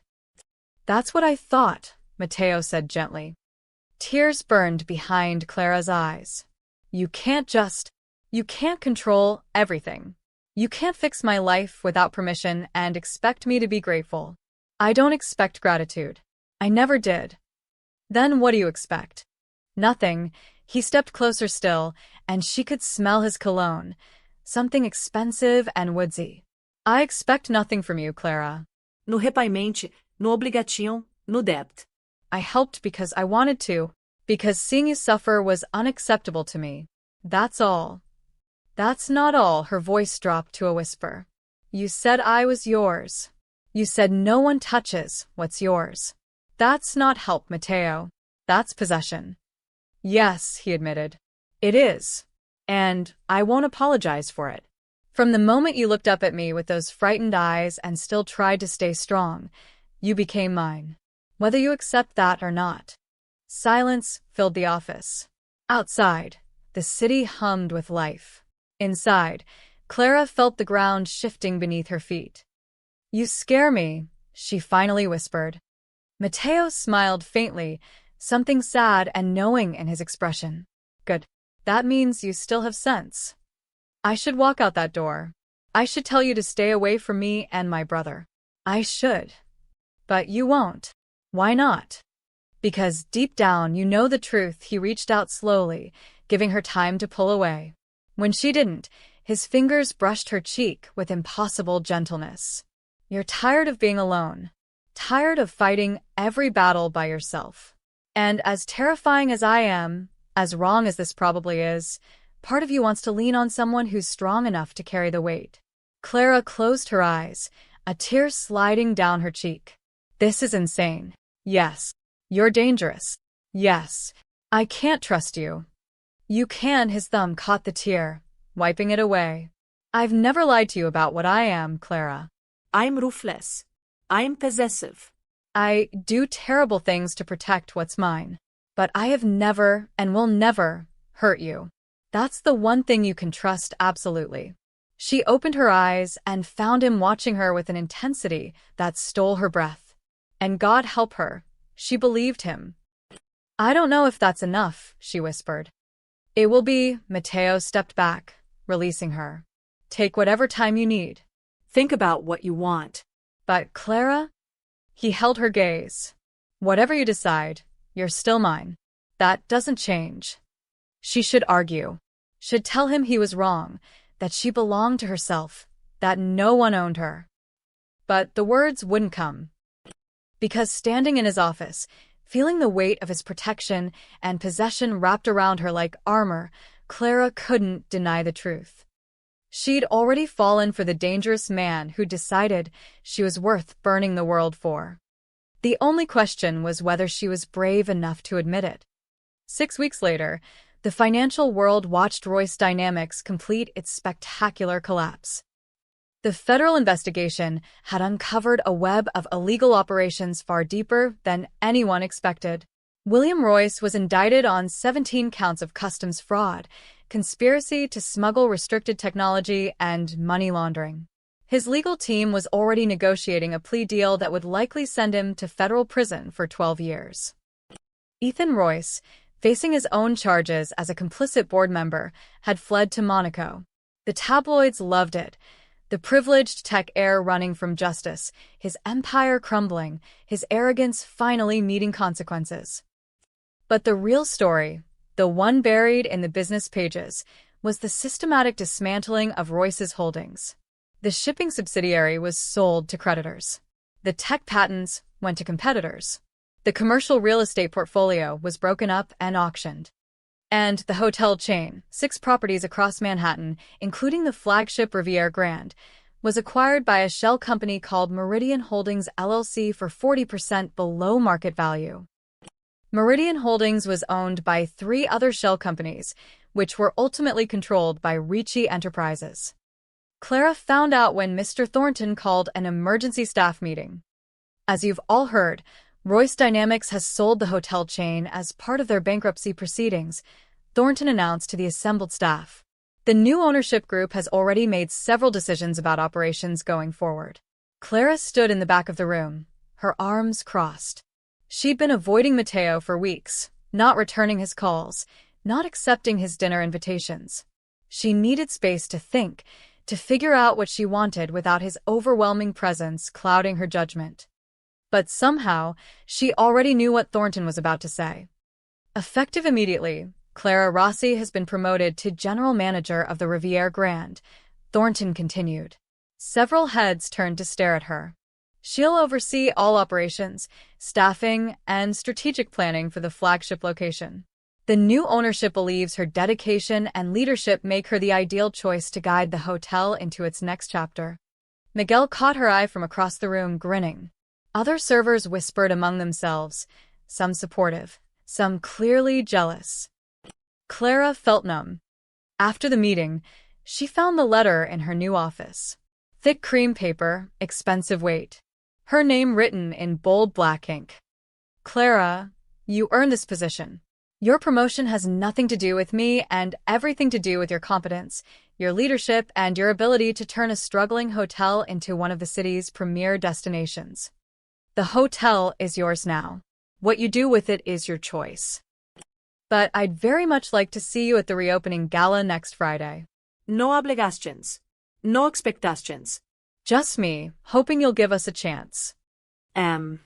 That's what I thought, Mateo said gently. Tears burned behind Clara's eyes. You can't control everything. You can't fix my life without permission and expect me to be grateful. I don't expect gratitude. I never did. Then what do you expect? Nothing. He stepped closer still, and she could smell his cologne, something expensive and woodsy. I expect nothing from you, Clara. No repaymente, no obrigação, no debt. I helped because I wanted to, because seeing you suffer was unacceptable to me. That's all. That's not all, her voice dropped to a whisper. You said I was yours. You said no one touches what's yours. That's not help, Mateo. That's possession. Yes, he admitted. It is. And I won't apologize for it. From the moment you looked up at me with those frightened eyes and still tried to stay strong, you became mine. Whether you accept that or not. Silence filled the office. Outside, the city hummed with life. Inside, Clara felt the ground shifting beneath her feet. You scare me, she finally whispered. Mateo smiled faintly, something sad and knowing in his expression. Good. That means you still have sense. I should walk out that door. I should tell you to stay away from me and my brother. I should. But you won't. Why not? Because deep down you know the truth. He reached out slowly, giving her time to pull away. When she didn't, his fingers brushed her cheek with impossible gentleness. You're tired of being alone. Tired of fighting every battle by yourself. And as terrifying as I am, as wrong as this probably is, part of you wants to lean on someone who's strong enough to carry the weight. Clara closed her eyes, a tear sliding down her cheek. This is insane. Yes. You're dangerous. Yes. I can't trust you. You can. His thumb caught the tear, wiping it away. I've never lied to you about what I am, Clara. I'm ruthless. I'm possessive. I do terrible things to protect what's mine. But I have never and will never hurt you. That's the one thing you can trust absolutely. She opened her eyes and found him watching her with an intensity that stole her breath. And God help her, she believed him. I don't know if that's enough, she whispered. It will be, Mateo stepped back, releasing her. Take whatever time you need. Think about what you want. But Clara? He held her gaze. Whatever you decide, you're still mine. That doesn't change. She should argue. Should tell him he was wrong, that she belonged to herself, that no one owned her. But the words wouldn't come. Because standing in his office, feeling the weight of his protection and possession wrapped around her like armor, Clara couldn't deny the truth. She'd already fallen for the dangerous man who decided she was worth burning the world for. The only question was whether she was brave enough to admit it. 6 weeks later, the financial world watched Royce Dynamics complete its spectacular collapse. The federal investigation had uncovered a web of illegal operations far deeper than anyone expected. William Royce was indicted on 17 counts of customs fraud, conspiracy to smuggle restricted technology, and money laundering. His legal team was already negotiating a plea deal that would likely send him to federal prison for 12 years. Ethan Royce, facing his own charges as a complicit board member, had fled to Monaco. The tabloids loved it. The privileged tech heir running from justice, his empire crumbling, his arrogance finally meeting consequences. But the real story, the one buried in the business pages, was the systematic dismantling of Royce's holdings. The shipping subsidiary was sold to creditors. The tech patents went to competitors. The commercial real estate portfolio was broken up and auctioned. And the hotel chain, 6 properties across Manhattan, including the flagship Riviera Grand, was acquired by a shell company called Meridian Holdings LLC for 40% below market value. Meridian Holdings was owned by 3 other shell companies, which were ultimately controlled by Ricci Enterprises. Clara found out when Mr. Thornton called an emergency staff meeting. As you've all heard, Royce Dynamics has sold the hotel chain as part of their bankruptcy proceedings, Thornton announced to the assembled staff. The new ownership group has already made several decisions about operations going forward. Clara stood in the back of the room, her arms crossed. She'd been avoiding Mateo for weeks, not returning his calls, not accepting his dinner invitations. She needed space to think, to figure out what she wanted without his overwhelming presence clouding her judgment. But somehow, she already knew what Thornton was about to say. Effective immediately, Clara Rossi has been promoted to general manager of the Riviera Grand, Thornton continued. Several heads turned to stare at her. She'll oversee all operations, staffing, and strategic planning for the flagship location. The new ownership believes her dedication and leadership make her the ideal choice to guide the hotel into its next chapter. Miguel caught her eye from across the room, grinning. Other servers whispered among themselves, some supportive, some clearly jealous. Clara felt numb. After the meeting, she found the letter in her new office. Thick cream paper, expensive weight. Her name written in bold black ink. Clara, you earned this position. Your promotion has nothing to do with me and everything to do with your competence, your leadership, and your ability to turn a struggling hotel into one of the city's premier destinations. The hotel is yours now. What you do with it is your choice. But I'd very much like to see you at the reopening gala next Friday. No obligations. No expectations. Just me, hoping you'll give us a chance. The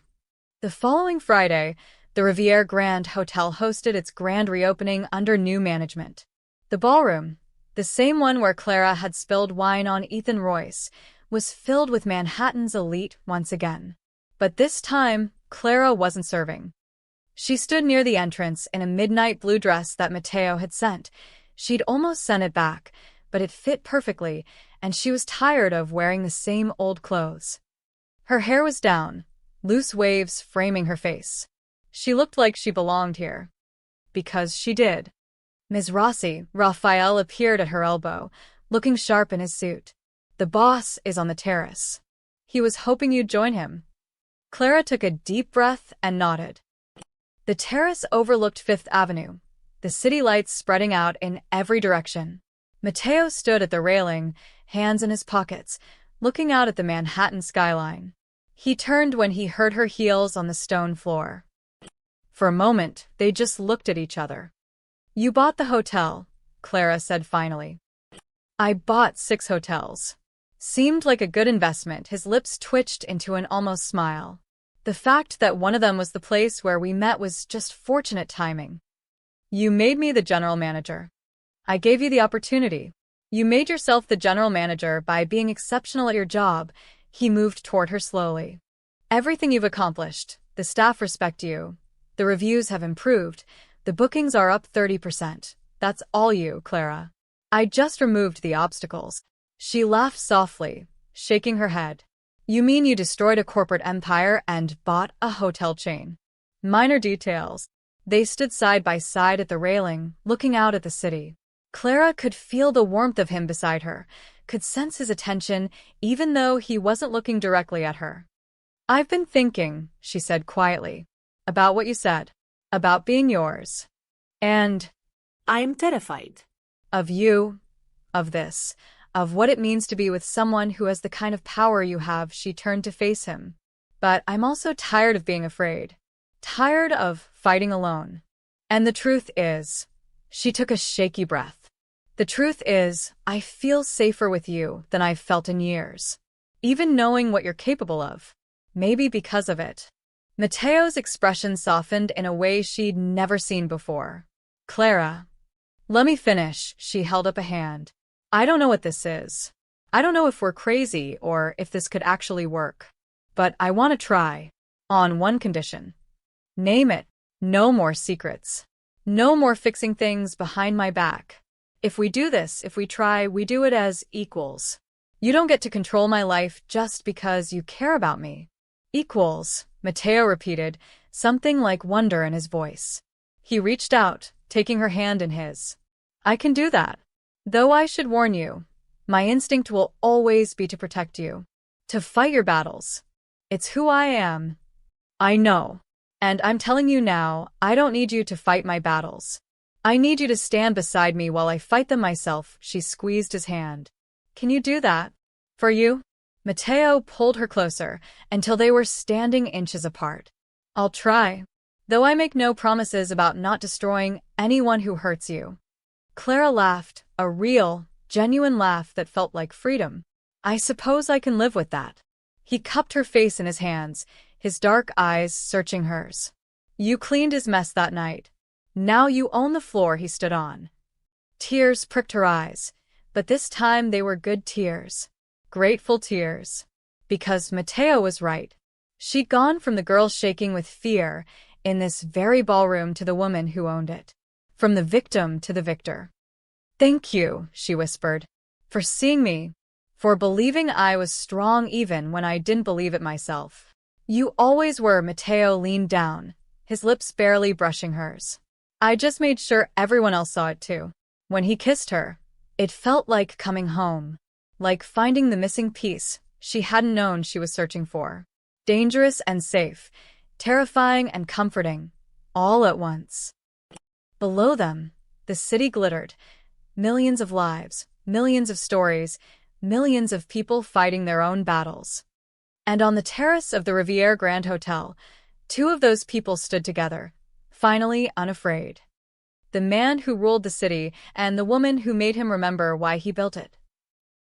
following Friday, the Riviera Grand Hotel hosted its grand reopening under new management. The ballroom, the same one where Clara had spilled wine on Ethan Royce, was filled with Manhattan's elite once again. But this time, Clara wasn't serving. She stood near the entrance in a midnight blue dress that Mateo had sent. She'd almost sent it back, but it fit perfectly, and she was tired of wearing the same old clothes. Her hair was down, loose waves framing her face. She looked like she belonged here. Because she did. Ms. Rossi, Raphael appeared at her elbow, looking sharp in his suit. The boss is on the terrace. He was hoping you'd join him. Clara took a deep breath and nodded. The terrace overlooked Fifth Avenue, the city lights spreading out in every direction. Mateo stood at the railing, hands in his pockets, looking out at the Manhattan skyline. He turned when he heard her heels on the stone floor. For a moment, they just looked at each other. You bought the hotel, Clara said finally. I bought 6 hotels. Seemed like a good investment. His lips twitched into an almost smile. The fact that one of them was the place where we met was just fortunate timing. You made me the general manager. I gave you the opportunity. You made yourself the general manager by being exceptional at your job. He moved toward her slowly. Everything you've accomplished, the staff respect you. The reviews have improved. The bookings are up 30%. That's all you, Clara. I just removed the obstacles. She laughed softly, shaking her head. You mean you destroyed a corporate empire and bought a hotel chain? Minor details. They stood side by side at the railing, looking out at the city. Clara could feel the warmth of him beside her, could sense his attention, even though he wasn't looking directly at her. I've been thinking, she said quietly, about what you said, about being yours. And I'm terrified. of you, of this, of what it means to be with someone who has the kind of power you have. She turned to face him. But I'm also tired of being afraid. Tired of fighting alone. And the truth is, she took a shaky breath. The truth is, I feel safer with you than I've felt in years. Even knowing what you're capable of. Maybe because of it. Mateo's expression softened in a way she'd never seen before. Clara. Let me finish. She held up a hand. I don't know what this is. I don't know if we're crazy or if this could actually work. But I want to try. On one condition. Name it. No more secrets. No more fixing things behind my back. If we do this, if we try, we do it as equals. You don't get to control my life just because you care about me. Equals, Mateo repeated, something like wonder in his voice. He reached out, taking her hand in his. I can do that. Though I should warn you, my instinct will always be to protect you. To fight your battles. It's who I am. I know. And I'm telling you now, I don't need you to fight my battles. I need you to stand beside me while I fight them myself. She squeezed his hand. Can you do that? For you? Mateo pulled her closer until they were standing inches apart. I'll try. Though I make no promises about not destroying anyone who hurts you. Clara laughed, a real, genuine laugh that felt like freedom. I suppose I can live with that. He cupped her face in his hands, his dark eyes searching hers. You cleaned his mess that night. Now you own the floor he stood on. Tears pricked her eyes, but this time they were good tears. Grateful tears. Because Mateo was right. She'd gone from the girl shaking with fear in this very ballroom to the woman who owned it. From the victim to the victor. Thank you, she whispered, for seeing me, for believing I was strong even when I didn't believe it myself. You always were. Mateo leaned down, his lips barely brushing hers. I just made sure everyone else saw it too. When he kissed her, it felt like coming home, like finding the missing piece she hadn't known she was searching for. Dangerous and safe, terrifying and comforting, all at once. Below them, the city glittered. Millions of lives, millions of stories, millions of people fighting their own battles. And on the terrace of the Riviera Grand Hotel, 2 of those people stood together, finally unafraid. The man who ruled the city and the woman who made him remember why he built it.